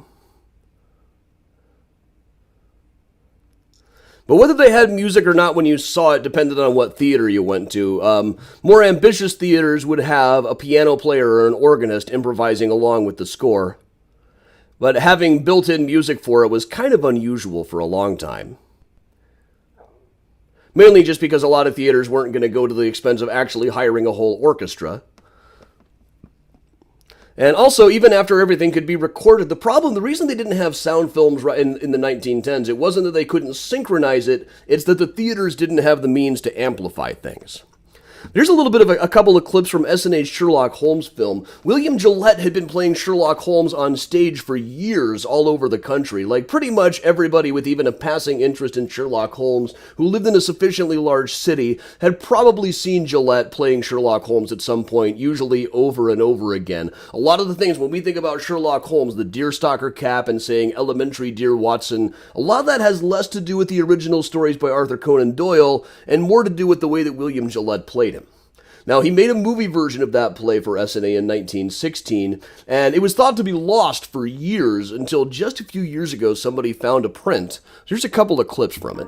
But whether they had music or not when you saw it depended on what theater you went to. More ambitious theaters would have a piano player or an organist improvising along with the score. But having built-in music for it was kind of unusual for a long time. Mainly just because a lot of theaters weren't going to go to the expense of actually hiring a whole orchestra. And also, even after everything could be recorded, the reason they didn't have sound films in the 1910s, it wasn't that they couldn't synchronize it, it's that the theaters didn't have the means to amplify things. There's a little bit of a couple of clips from SNA's Sherlock Holmes film. William Gillette had been playing Sherlock Holmes on stage for years all over the country. Like, pretty much everybody with even a passing interest in Sherlock Holmes who lived in a sufficiently large city had probably seen Gillette playing Sherlock Holmes at some point, usually over and over again. A lot of the things, when we think about Sherlock Holmes, the deerstalker cap and saying elementary dear Watson, a lot of that has less to do with the original stories by Arthur Conan Doyle and more to do with the way that William Gillette played him. Now, he made a movie version of that play for SNA in 1916, and it was thought to be lost for years until just a few years ago somebody found a print. Here's a couple of clips from it.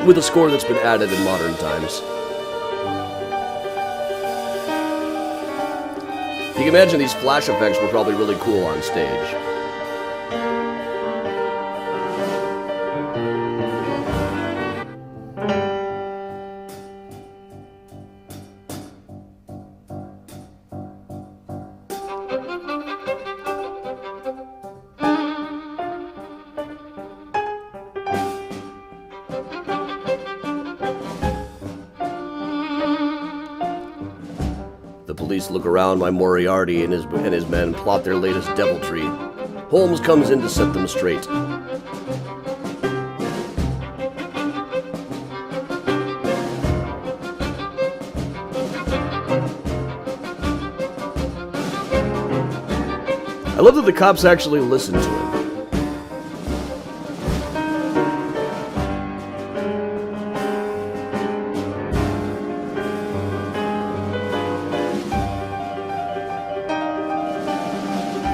With a score that's been added in modern times. You can imagine these flash effects were probably really cool on stage. Police look around while Moriarty and his men plot their latest deviltry. Holmes comes in to set them straight. I love that the cops actually listen to him.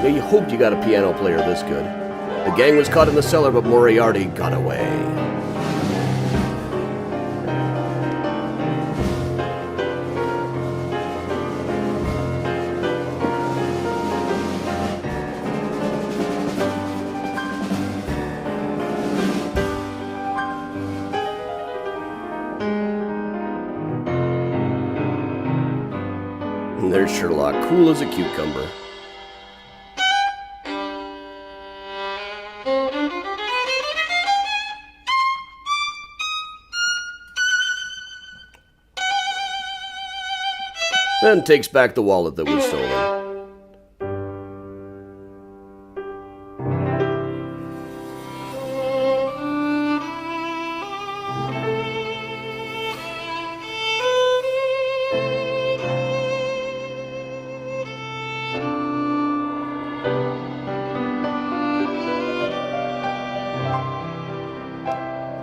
You hoped you got a piano player this good. The gang was caught in the cellar, but Moriarty got away. And there's Sherlock, cool as a cucumber. And takes back the wallet that was stolen.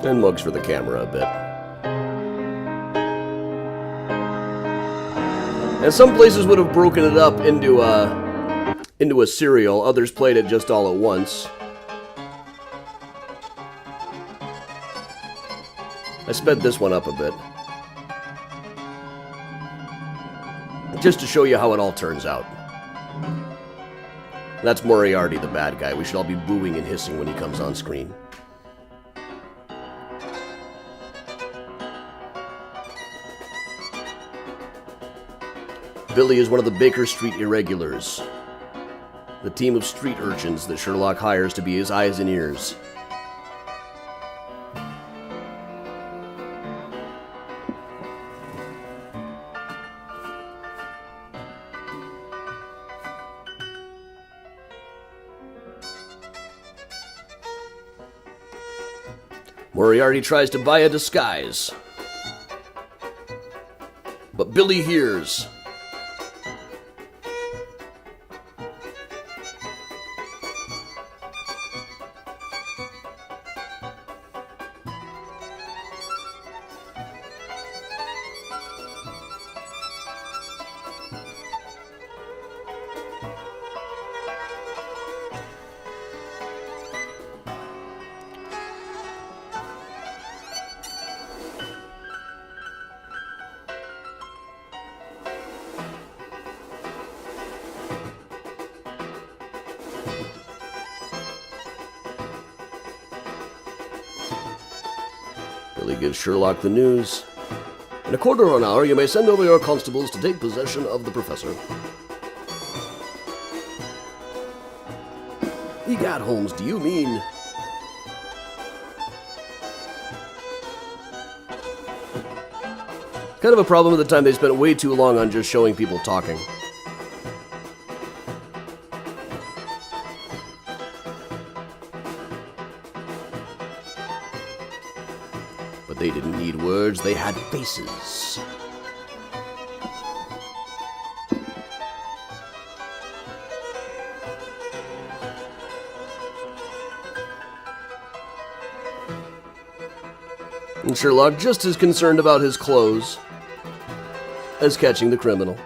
And mugs for the camera a bit. And some places would have broken it up into a serial. Others played it just all at once. I sped this one up a bit. Just to show you how it all turns out. That's Moriarty, the bad guy. We should all be booing and hissing when he comes on screen. Billy is one of the Baker Street Irregulars, the team of street urchins that Sherlock hires to be his eyes and ears. Moriarty tries to buy a disguise. But Billy hears. Billy gives Sherlock the news. In a quarter of an hour, you may send over your constables to take possession of the professor. Egad, Holmes, do you mean... Kind of a problem at the time they spent way too long on just showing people talking. But they didn't need words, they had faces. And Sherlock just as concerned about his clothes as catching the criminal.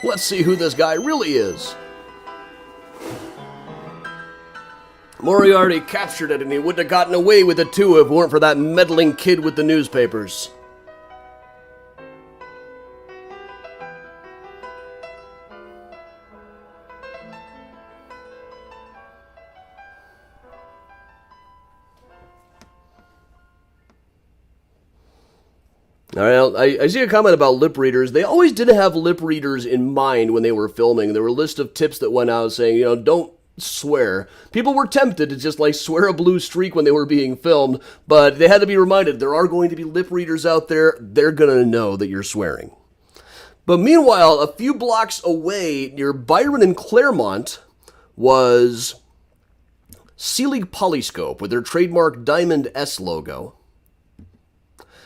Let's see who this guy really is. Moriarty captured it, and he wouldn't have gotten away with it too if it weren't for that meddling kid with the newspapers. All right, I see a comment about lip readers. They always did have lip readers in mind when they were filming. There were a list of tips that went out saying, don't swear. People were tempted to just swear a blue streak when they were being filmed, but they had to be reminded there are going to be lip readers out there. They're going to know that you're swearing. But meanwhile, a few blocks away near Byron and Claremont was Selig Polyscope with their trademark Diamond S logo.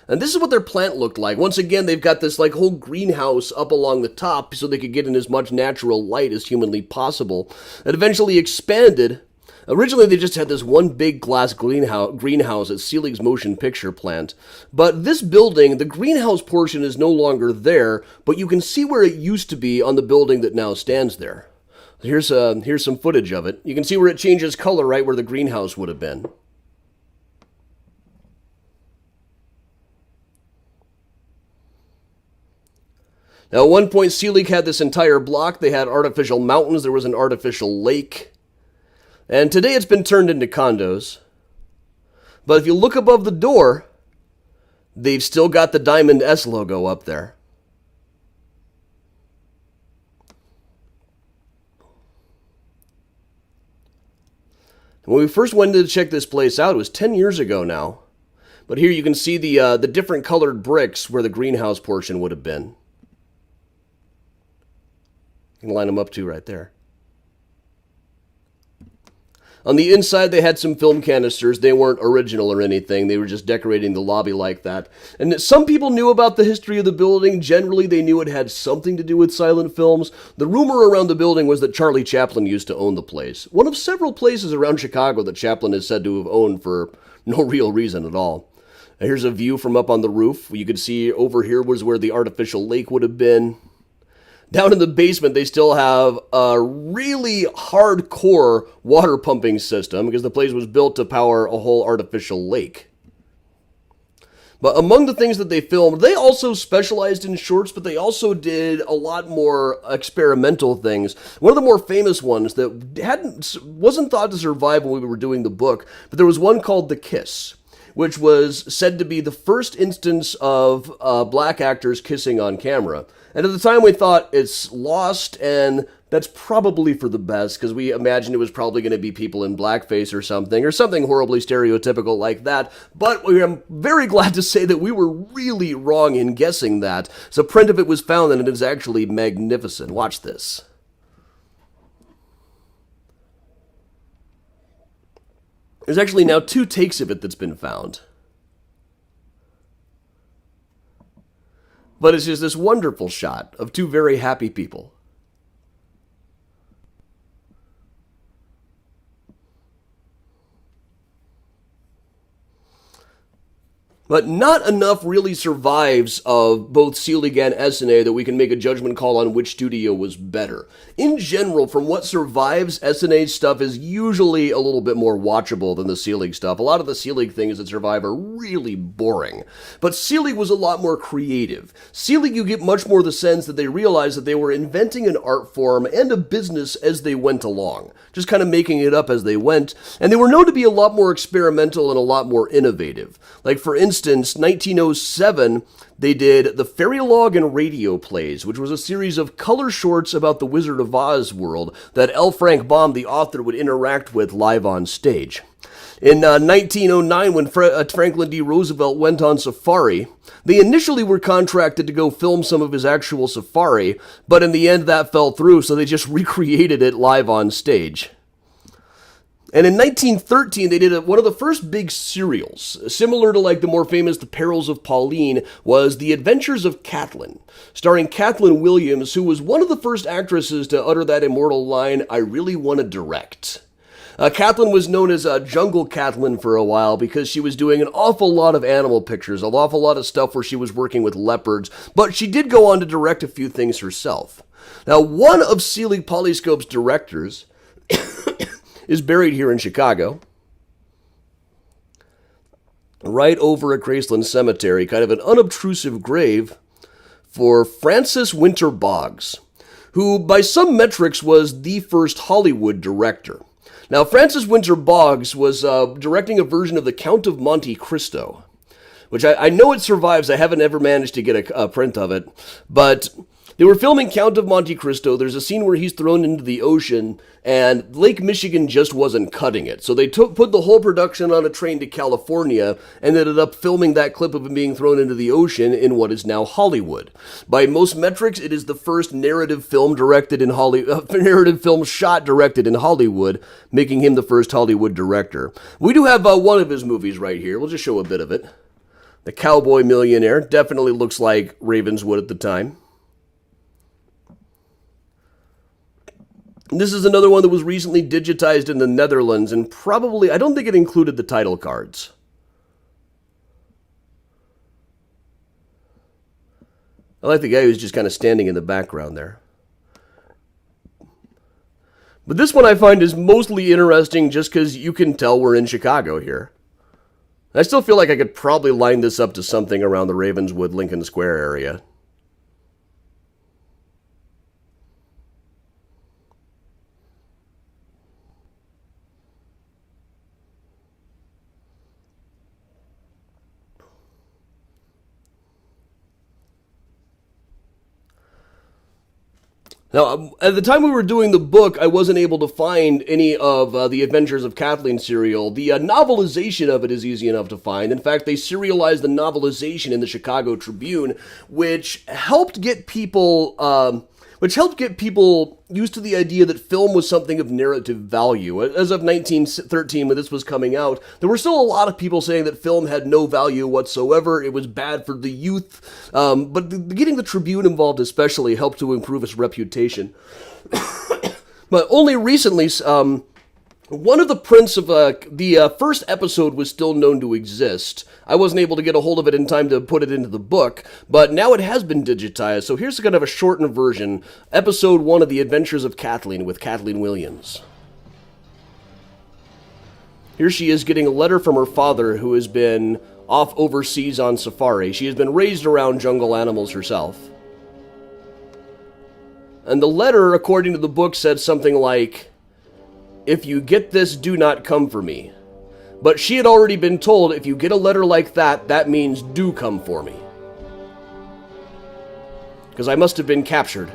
And this is what their plant looked like. Once again, they've got this whole greenhouse up along the top so they could get in as much natural light as humanly possible. It eventually expanded. Originally, they just had this one big glass greenhouse at Selig's motion picture plant. But this building, the greenhouse portion is no longer there, but you can see where it used to be on the building that now stands there. Here's some footage of it. You can see where it changes color right where the greenhouse would have been. Now, at one point, Selig had this entire block. They had artificial mountains. There was an artificial lake. And today it's been turned into condos. But if you look above the door, they've still got the Diamond S logo up there. When we first went to check this place out, it was 10 years ago now. But here you can see the different colored bricks where the greenhouse portion would have been. You can line them up too right there. On the inside, they had some film canisters. They weren't original or anything. They were just decorating the lobby like that. And some people knew about the history of the building. Generally, they knew it had something to do with silent films. The rumor around the building was that Charlie Chaplin used to own the place. One of several places around Chicago that Chaplin is said to have owned for no real reason at all. And here's a view from up on the roof. You could see over here was where the artificial lake would have been. Down in the basement, they still have a really hardcore water pumping system because the place was built to power a whole artificial lake. But among the things that they filmed, they also specialized in shorts, but they also did a lot more experimental things. One of the more famous ones that wasn't thought to survive when we were doing the book, but there was one called The Kiss. which was said to be the first instance of black actors kissing on camera. And at the time we thought it's lost, and that's probably for the best, because we imagined it was probably going to be people in blackface or something horribly stereotypical like that. But I'm very glad to say that we were really wrong in guessing that. So a print of it was found, and it is actually magnificent. Watch this. There's actually now 2 takes of it that's been found. But it's just this wonderful shot of 2 very happy people. But not enough really survives of both Selig and SNA that we can make a judgment call on which studio was better. In general, from what survives, SNA's stuff is usually a little bit more watchable than the Selig stuff. A lot of the Selig things that survive are really boring. But Selig was a lot more creative. Selig, you get much more the sense that they realized that they were inventing an art form and a business as they went along. Just kind of making it up as they went. And they were known to be a lot more experimental and a lot more innovative. Like, for instance, 1907, they did the Fairy Log and Radio Plays, which was a series of color shorts about the Wizard of Oz world that L. Frank Baum, the author, would interact with live on stage. In 1909, when Franklin D. Roosevelt went on safari, they initially were contracted to go film some of his actual safari, but in the end that fell through, so they just recreated it live on stage. And in 1913, they did one of the first big serials, similar to like the more famous The Perils of Pauline, was The Adventures of Kathleen, starring Kathleen Williams, who was one of the first actresses to utter that immortal line, "I really want to direct." Kathleen was known as Jungle Kathleen for a while because she was doing an awful lot of animal pictures, an awful lot of stuff where she was working with leopards, but she did go on to direct a few things herself. Now, one of Selig Polyscope's directors is buried here in Chicago, right over at Graceland Cemetery, kind of an unobtrusive grave for Francis Winter Boggs, who by some metrics was the first Hollywood director. Now, Francis Winter Boggs was directing a version of The Count of Monte Cristo, which I know it survives. I haven't ever managed to get a print of it, but they were filming Count of Monte Cristo. There's a scene where he's thrown into the ocean, and Lake Michigan just wasn't cutting it. So they put the whole production on a train to California and ended up filming that clip of him being thrown into the ocean in what is now Hollywood. By most metrics, it is the first narrative film shot directed in Hollywood, making him the first Hollywood director. We do have one of his movies right here. We'll just show a bit of it. The Cowboy Millionaire definitely looks like Ravenswood at the time. This is another one that was recently digitized in the Netherlands, and probably, I don't think it included the title cards. I like the guy who's just kind of standing in the background there. But this one I find is mostly interesting just because you can tell we're in Chicago here. I still feel like I could probably line this up to something around the Ravenswood, Lincoln Square area. Now, at the time we were doing the book, I wasn't able to find any of the Adventures of Kathleen serial. The novelization of it is easy enough to find. In fact, they serialized the novelization in the Chicago Tribune, which helped get people used to the idea that film was something of narrative value. As of 1913, when this was coming out, there were still a lot of people saying that film had no value whatsoever. It was bad for the youth. But getting the Tribune involved especially helped to improve its reputation. But only recently, one of the prints of the first episode was still known to exist. I wasn't able to get a hold of it in time to put it into the book, but now it has been digitized, so here's kind of a shortened version. Episode 1 of The Adventures of Kathleen with Kathleen Williams. Here she is getting a letter from her father, who has been off overseas on safari. She has been raised around jungle animals herself. And the letter, according to the book, said something like, "If you get this, do not come for me. But she had already been told, if you get a letter like that, that means do come for me. Because I must have been captured.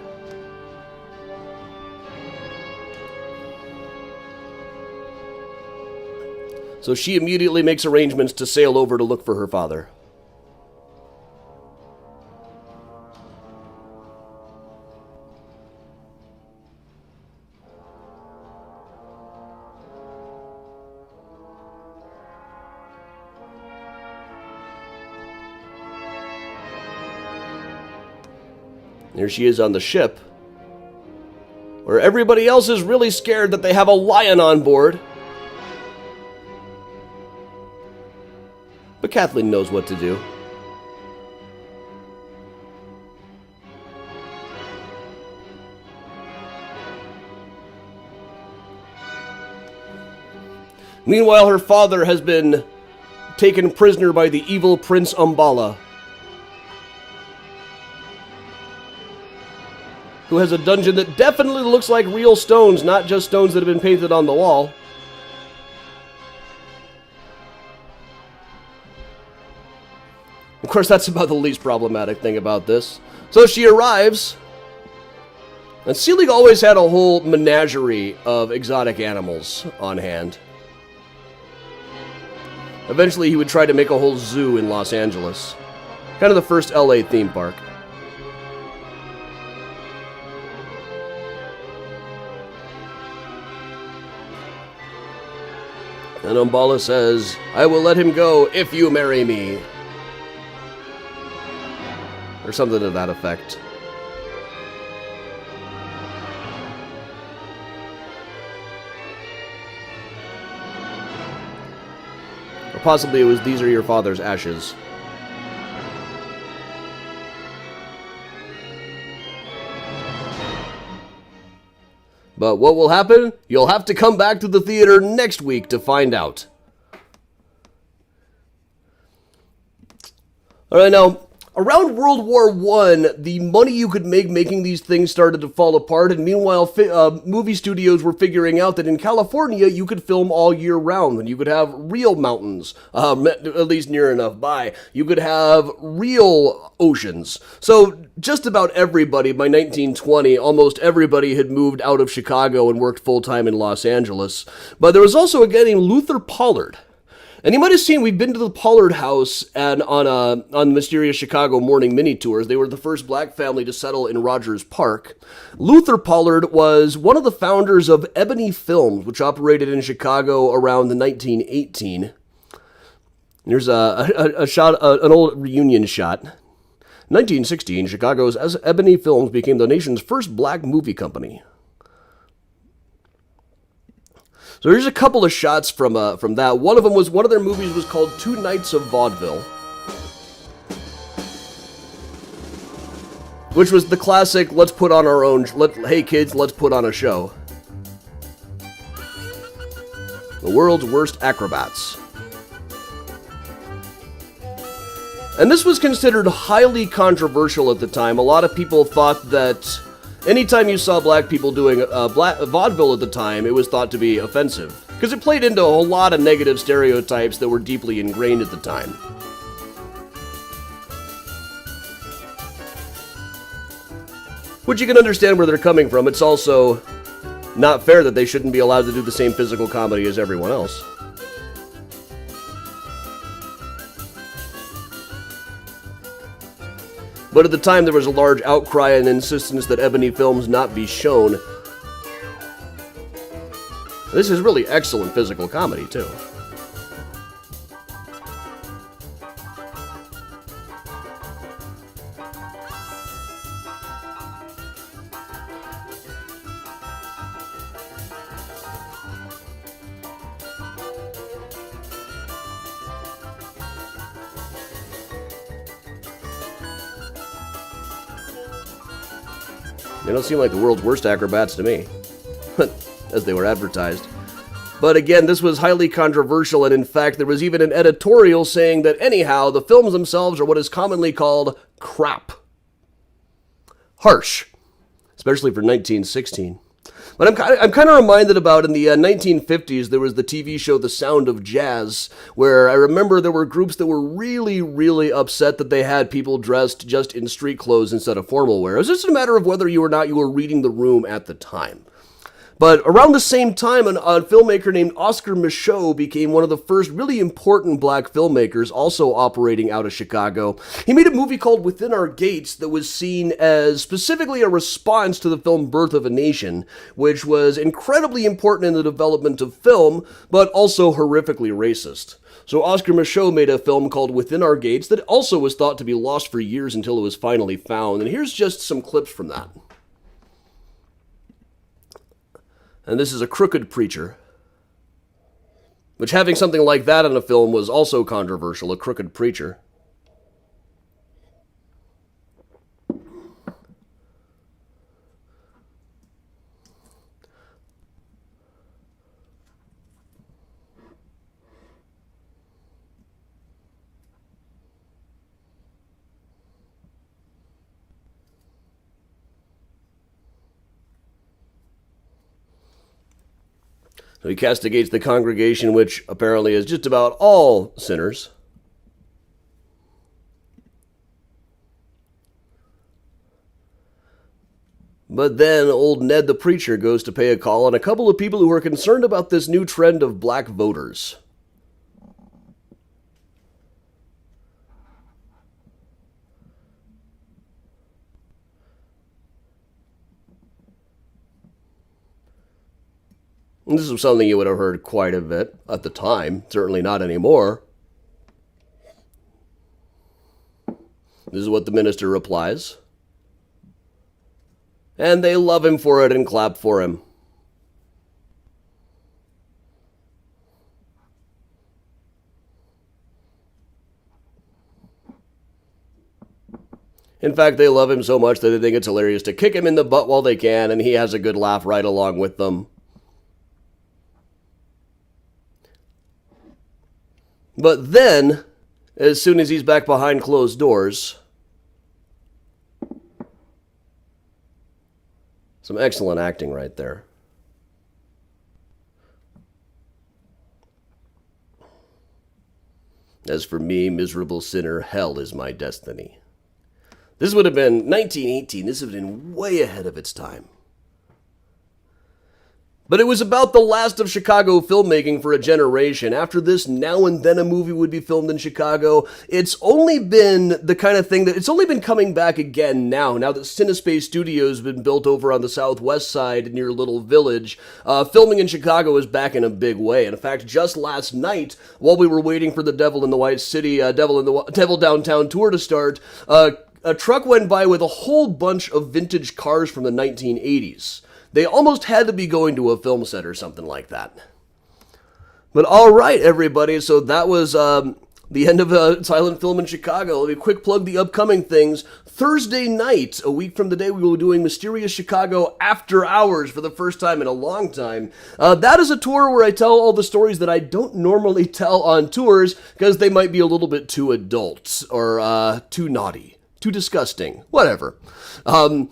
So she immediately makes arrangements to sail over to look for her father. There she is on the ship, where everybody else is really scared that they have a lion on board. But Kathleen knows what to do. Meanwhile, her father has been taken prisoner by the evil Prince Umbala, who has a dungeon that definitely looks like real stones, not just stones that have been painted on the wall. Of course, that's about the least problematic thing about this. So she arrives, and Selig always had a whole menagerie of exotic animals on hand. Eventually, he would try to make a whole zoo in Los Angeles. Kind of the first LA theme park. And Umbala says, "I will let him go if you marry me." Or something to that effect. Or possibly it was, "These are your father's ashes." But what will happen? You'll have to come back to the theater next week to find out. Alright, now, around World War I, the money you could make making these things started to fall apart, and meanwhile, movie studios were figuring out that in California, you could film all year round, and you could have real mountains, at least near enough by. You could have real oceans. So, just about everybody, by 1920, almost everybody had moved out of Chicago and worked full-time in Los Angeles. But there was also a guy named Luther Pollard. And you might have seen, we've been to the Pollard house and on Mysterious Chicago morning mini tours. They were the first black family to settle in Rogers Park. Luther Pollard was one of the founders of Ebony Films, which operated in Chicago around the 1918. There's a shot, an old reunion shot. 1916, Chicago's Ebony Films became the nation's first black movie company. So here's a couple of shots from that. One of their movies was called Two Knights of Vaudeville, which was the classic, let's put on our own, hey kids, let's put on a show. The world's worst acrobats. And this was considered highly controversial at the time. A lot of people thought that anytime you saw black people doing vaudeville at the time, it was thought to be offensive. Because it played into a whole lot of negative stereotypes that were deeply ingrained at the time. Which you can understand where they're coming from. It's also not fair that they shouldn't be allowed to do the same physical comedy as everyone else. But at the time, there was a large outcry and insistence that Ebony Films not be shown. This is really excellent physical comedy, too. They don't seem like the world's worst acrobats to me, as they were advertised. But again, this was highly controversial, and in fact, there was even an editorial saying that anyhow, the films themselves are what is commonly called crap. Harsh, especially for 1916. But I'm kind of reminded about in the 1950s, there was the TV show The Sound of Jazz, where I remember there were groups that were really, really upset that they had people dressed just in street clothes instead of formal wear. It was just a matter of whether you or not you were reading the room at the time. But around the same time, a filmmaker named Oscar Michaud became one of the first really important black filmmakers, also operating out of Chicago. He made a movie called Within Our Gates that was seen as specifically a response to the film Birth of a Nation, which was incredibly important in the development of film, but also horrifically racist. So Oscar Michaud made a film called Within Our Gates that also was thought to be lost for years until it was finally found. And here's just some clips from that. And this is A Crooked Preacher, which having something like that in a film was also controversial, A Crooked Preacher. So he castigates the congregation, which apparently is just about all sinners. But then old Ned the preacher goes to pay a call on a couple of people who are concerned about this new trend of black voters. And this is something you would have heard quite a bit at the time, certainly not anymore. This is what the minister replies. And they love him for it and clap for him. In fact, they love him so much that they think it's hilarious to kick him in the butt while they can, and he has a good laugh right along with them. But then, as soon as he's back behind closed doors, some excellent acting right there. As for me, miserable sinner, hell is my destiny. This would have been 1918. This would have been way ahead of its time. But it was about the last of Chicago filmmaking for a generation. After this, now and then a movie would be filmed in Chicago. It's only been the kind of thing that it's only been coming back again now that Cinespace Studios has been built over on the southwest side near Little Village. Filming in Chicago is back in a big way. In fact, just last night, while we were waiting for the Devil in the White City, Devil Downtown tour to start, a truck went by with a whole bunch of vintage cars from the 1980s. They almost had to be going to a film set or something like that. But all right, everybody, so that was the end of Silent Film in Chicago. Let me quick plug the upcoming things. Thursday night, a week from today, we will be doing Mysterious Chicago After Hours for the first time in a long time. That is a tour where I tell all the stories that I don't normally tell on tours because they might be a little bit too adult or too naughty. Too disgusting. Whatever. Then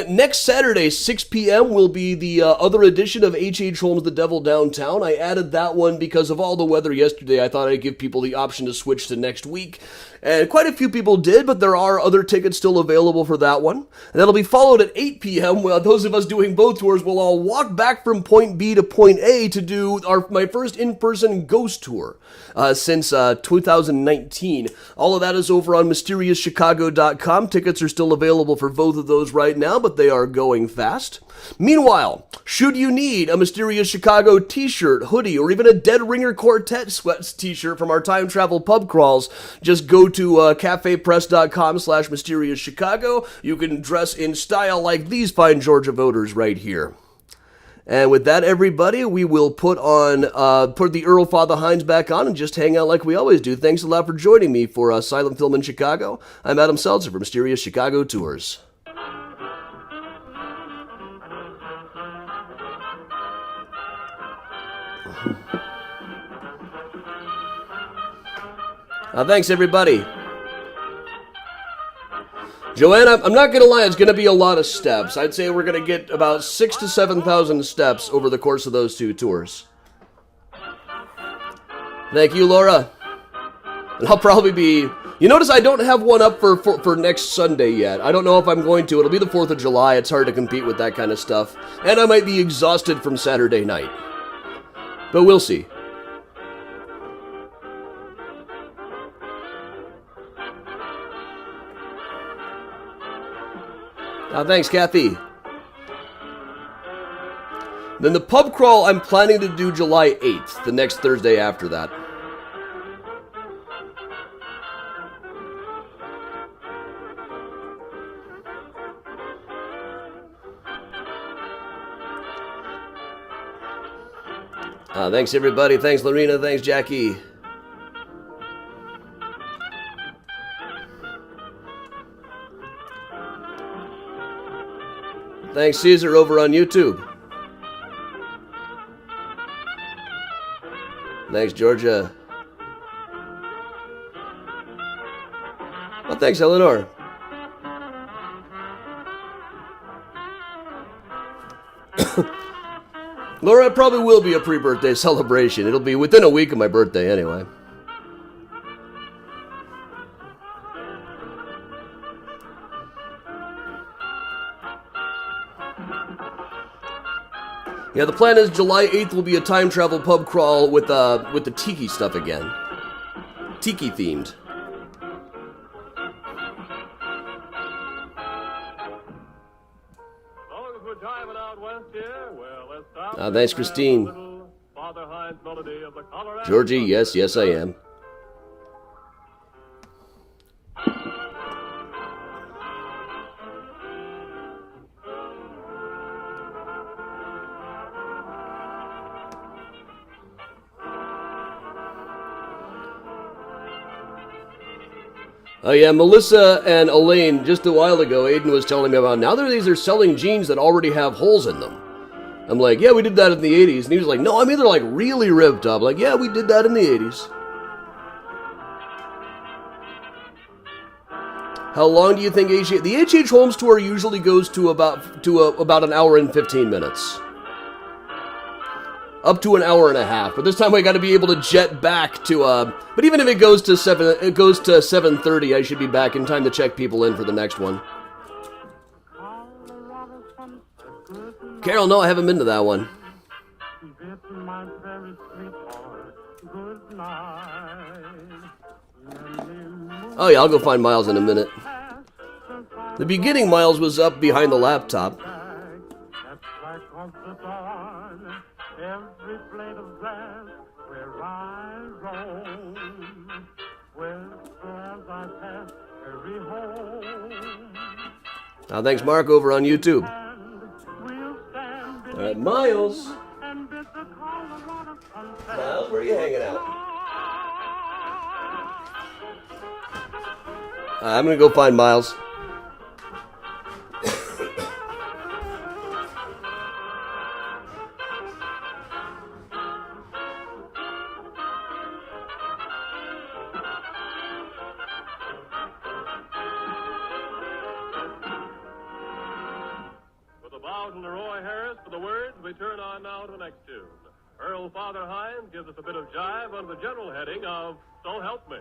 next Saturday, 6 p.m. will be the other edition of H.H. Holmes' The Devil Downtown. I added that one because of all the weather yesterday. I thought I'd give people the option to switch to next week. And quite a few people did, but there are other tickets still available for that one. And that'll be followed at 8 p.m. Well, those of us doing both tours will all walk back from point B to point A to do my first in-person ghost tour since 2019. All of that is over on MysteriousChicago.com. Tickets are still available for both of those right now, but they are going fast. Meanwhile, should you need a Mysterious Chicago t-shirt, hoodie, or even a Dead Ringer Quartet sweats t-shirt from our time travel pub crawls, just go to cafepress.com/MysteriousChicago. You can dress in style like these fine Georgia voters right here. And with that, everybody, we will put the Earl Father Hines back on and just hang out like we always do. Thanks a lot for joining me for Silent Film in Chicago. I'm Adam Seltzer for Mysterious Chicago Tours. Thanks, everybody. Joanna, I'm not going to lie, it's going to be a lot of steps. I'd say we're going to get about 6,000 to 7,000 steps over the course of those 2 tours. Thank you, Laura. And I'll probably be... You notice I don't have one up for next Sunday yet. I don't know if I'm going to. It'll be the 4th of July. It's hard to compete with that kind of stuff. And I might be exhausted from Saturday night. But we'll see. Thanks, Kathy. Then the pub crawl, I'm planning to do July 8th, the next Thursday after that. Thanks, everybody. Thanks, Lorena. Thanks, Jackie. Thanks, Caesar, over on YouTube. Thanks, Georgia. Well, thanks, Eleanor. Laura, it probably will be a pre-birthday celebration. It'll be within a week of my birthday anyway. Yeah, the plan is July 8th will be a time travel pub crawl with the tiki stuff again. Tiki themed. Thanks, Christine. Georgie, yes, I am. Oh yeah, Melissa and Elaine, just a while ago, Aiden was telling me about, now these are selling jeans that already have holes in them. I'm like, yeah, we did that in the 80s. And he was like, no, I mean, they're like really ripped up. Like, yeah, we did that in the 80s. How long do you think the H.H. Holmes tour usually goes to about an hour and 15 minutes. Up to an hour and a half. But this time I got to be able to jet back to, but even if it goes to 7:30, I should be back in time to check people in for the next one. Carol, no, I haven't been to that one. Oh yeah, I'll go find Miles in a minute. The beginning, Miles was up behind the laptop. Thanks, Mark, over on YouTube. All right, Miles. Miles, where are you hanging out? I'm going to go find Miles. Father Hines gives us a bit of jive under the general heading of So Help Me.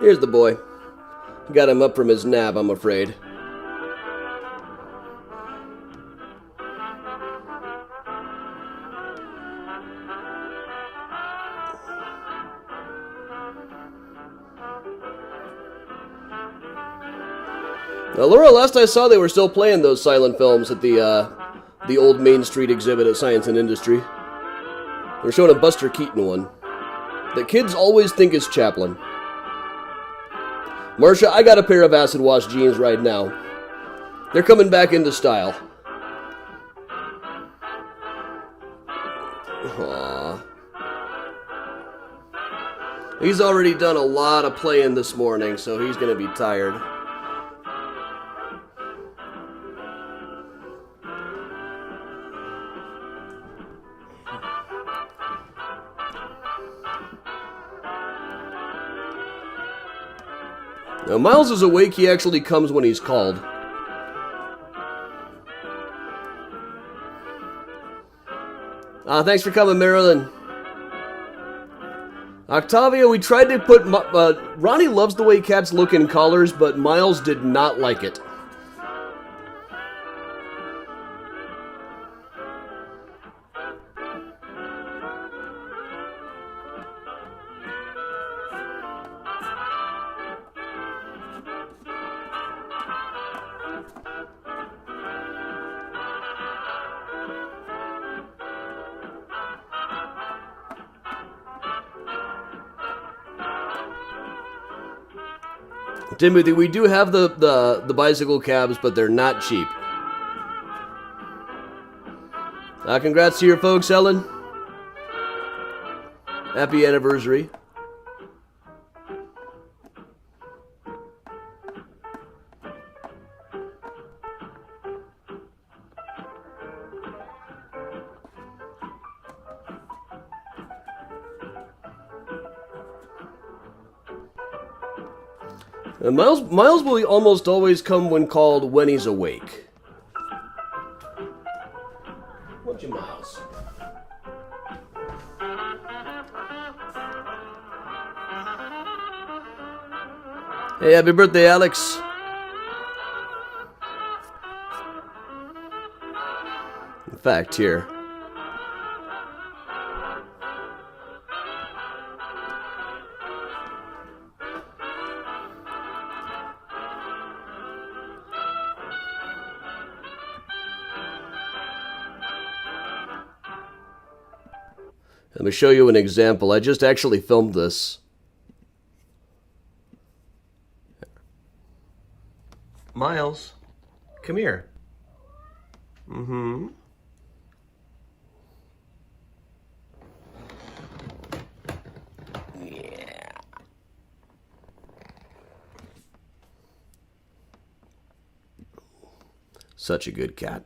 Here's the boy. Got him up from his nap, I'm afraid. Now, Laura, last I saw, they were still playing those silent films at the old Main Street exhibit at Science and Industry. They were showing a Buster Keaton one that kids always think is Chaplin. Marcia, I got a pair of acid wash jeans right now. They're coming back into style. Aww. He's already done a lot of playing this morning, so he's going to be tired. Now, Miles is awake. He actually comes when he's called. Thanks for coming, Marilyn. Octavia, we tried to put... Ronnie loves the way cats look in collars, but Miles did not like it. Timothy, we do have the bicycle cabs, but they're not cheap. Congrats to your folks, Ellen. Happy anniversary. Miles will almost always come when called when he's awake. What's your Miles? Hey, happy birthday, Alex. In fact, here. Let me show you an example. I just actually filmed this. Miles, come here. Mm-hmm. Yeah. Such a good cat.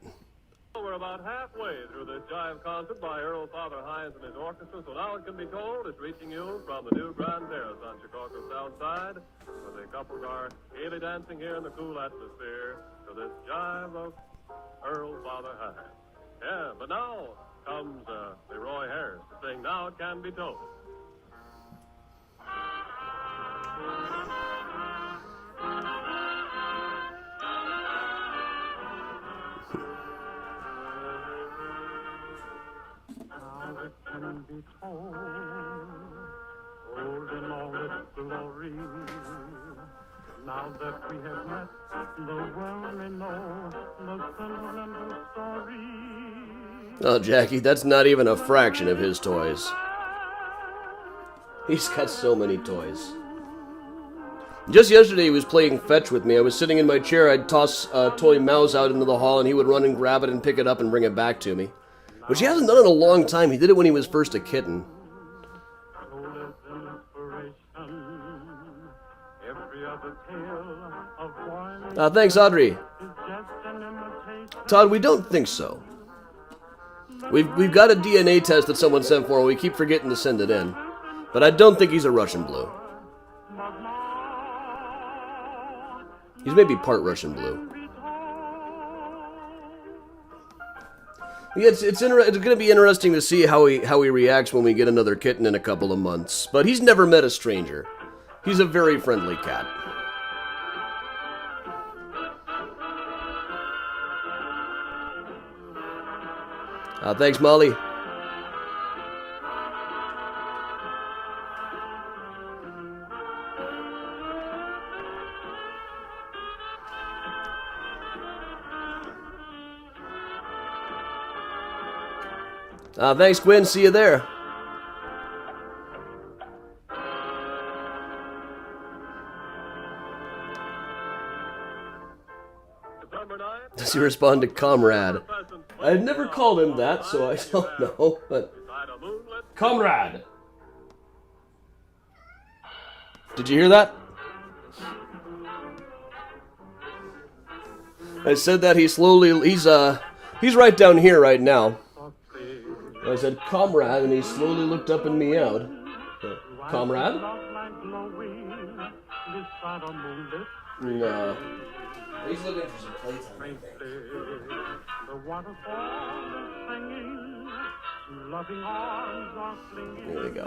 We're about halfway through this jive concert by Earl Father Hines and his orchestra, so now it can be told it's reaching you from the new Grand Terrace on Chicago's south side, where the couples are gaily dancing here in the cool atmosphere to this jive of Earl Father Hines. Yeah, but now comes Leroy Harris to sing Now It Can Be Told. It can be told, old in all its glory. Now that we have met, the world may know the sentimental story. Oh, Jackie, that's not even a fraction of his toys. He's got so many toys. Just yesterday he was playing fetch with me. I was sitting in my chair. I'd toss a toy mouse out into the hall, and he would run and grab it and pick it up and bring it back to me. Which he hasn't done in a long time. He did it when he was first a kitten. Thanks, Audrey. Todd, we don't think so. We've got a DNA test that someone sent for, and we keep forgetting to send it in. But I don't think he's a Russian blue. He's maybe part Russian blue. Yeah, it's going to be interesting to see how he reacts when we get another kitten in a couple of months. But he's never met a stranger. He's a very friendly cat. Thanks, Molly. Thanks, Gwen. See you there. Does he respond to comrade? I've never called him that, so I don't know, but... Comrade! Did you hear that? I said that he's right down here right now. I said, comrade, and he slowly looked up and meowed. Comrade? No. He's looking for some playtime. The waterfall is singing, loving arms are flinging. There we go.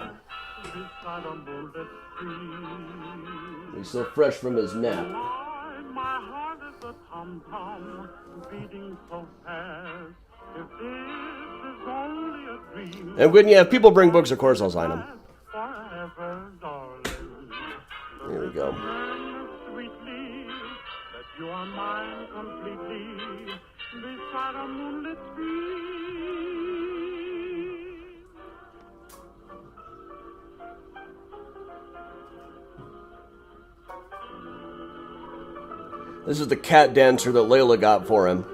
Beside a moonlit stream. He's so fresh from his nap. My heart is a tom-tom, beating so fast. If this is only a dream. And when if people bring books, of course I'll sign them. Forever, darling. Here we go. Sweetly, that you are mine completely, beside a moonlit stream. This is the cat dancer that Layla got for him.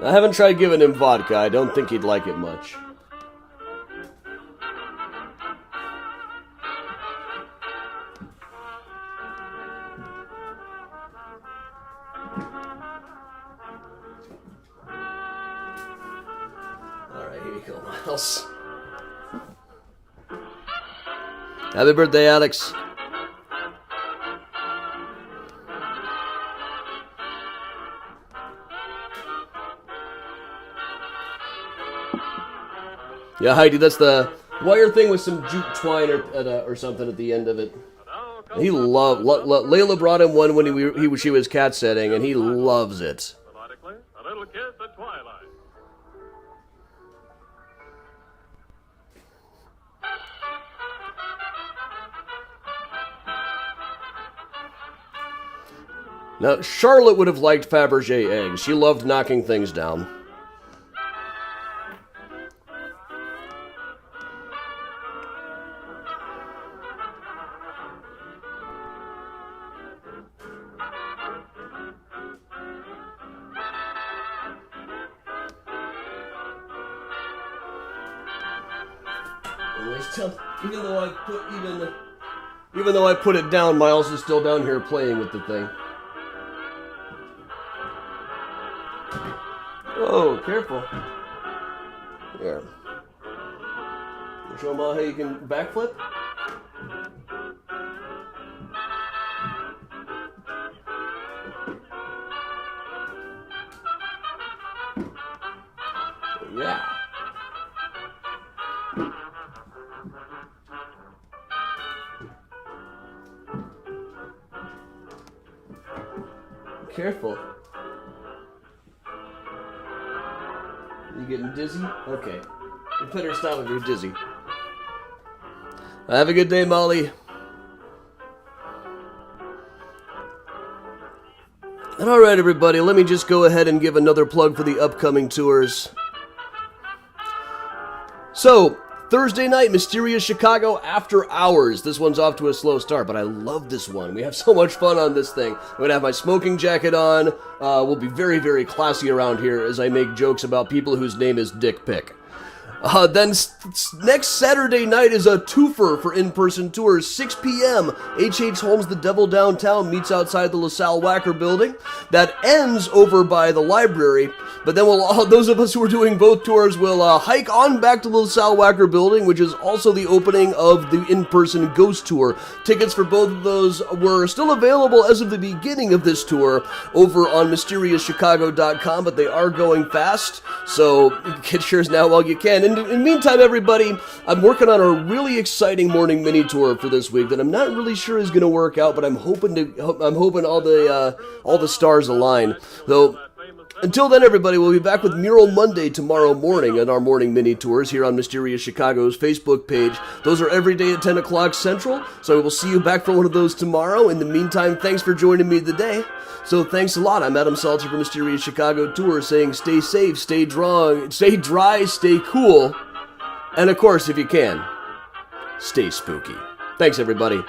I haven't tried giving him vodka. I don't think he'd like it much. Alright, here you go, Miles. Happy birthday, Alex. Yeah, Heidi, that's the wire thing with some jute twine or something at the end of it. He loved. Layla brought him one when she was cat setting, and he loves it. Melodically, a little kiss at twilight. Now, Charlotte would have liked Fabergé eggs. She loved knocking things down. Even though I put it down, Miles is still down here playing with the thing. Oh, careful. Here. Show them all how you can backflip. Yeah. Careful. You getting dizzy? Okay. You better stop if you're dizzy. Have a good day, Molly. And alright, everybody, let me just go ahead and give another plug for the upcoming tours. So, Thursday night, Mysterious Chicago After Hours. This one's off to a slow start, but I love this one. We have so much fun on this thing. I'm going to have my smoking jacket on. We'll be very, very classy around here as I make jokes about people whose name is Dick Pick. Then next Saturday night is a twofer for in-person tours. 6 p.m. H.H. Holmes' The Devil Downtown meets outside the LaSalle Wacker building. That ends over by the library. But then those of us who are doing both tours will hike on back to the LaSalle Wacker building, which is also the opening of the in-person Ghost Tour. Tickets for both of those were still available as of the beginning of this tour over on MysteriousChicago.com, but they are going fast, so get yours now while you can. In the meantime, everybody, I'm working on a really exciting morning mini tour for this week that I'm not really sure is going to work out, but I'm hoping all the stars align. Though, until then, everybody, we'll be back with Mural Monday tomorrow morning on our morning mini tours here on Mysterious Chicago's Facebook page. Those are every day at 10 o'clock Central, so we will see you back for one of those tomorrow. In the meantime, thanks for joining me today. So thanks a lot. I'm Adam Salter from Mysterious Chicago Tour saying stay safe, stay dry, stay cool, and of course, if you can, stay spooky. Thanks, everybody.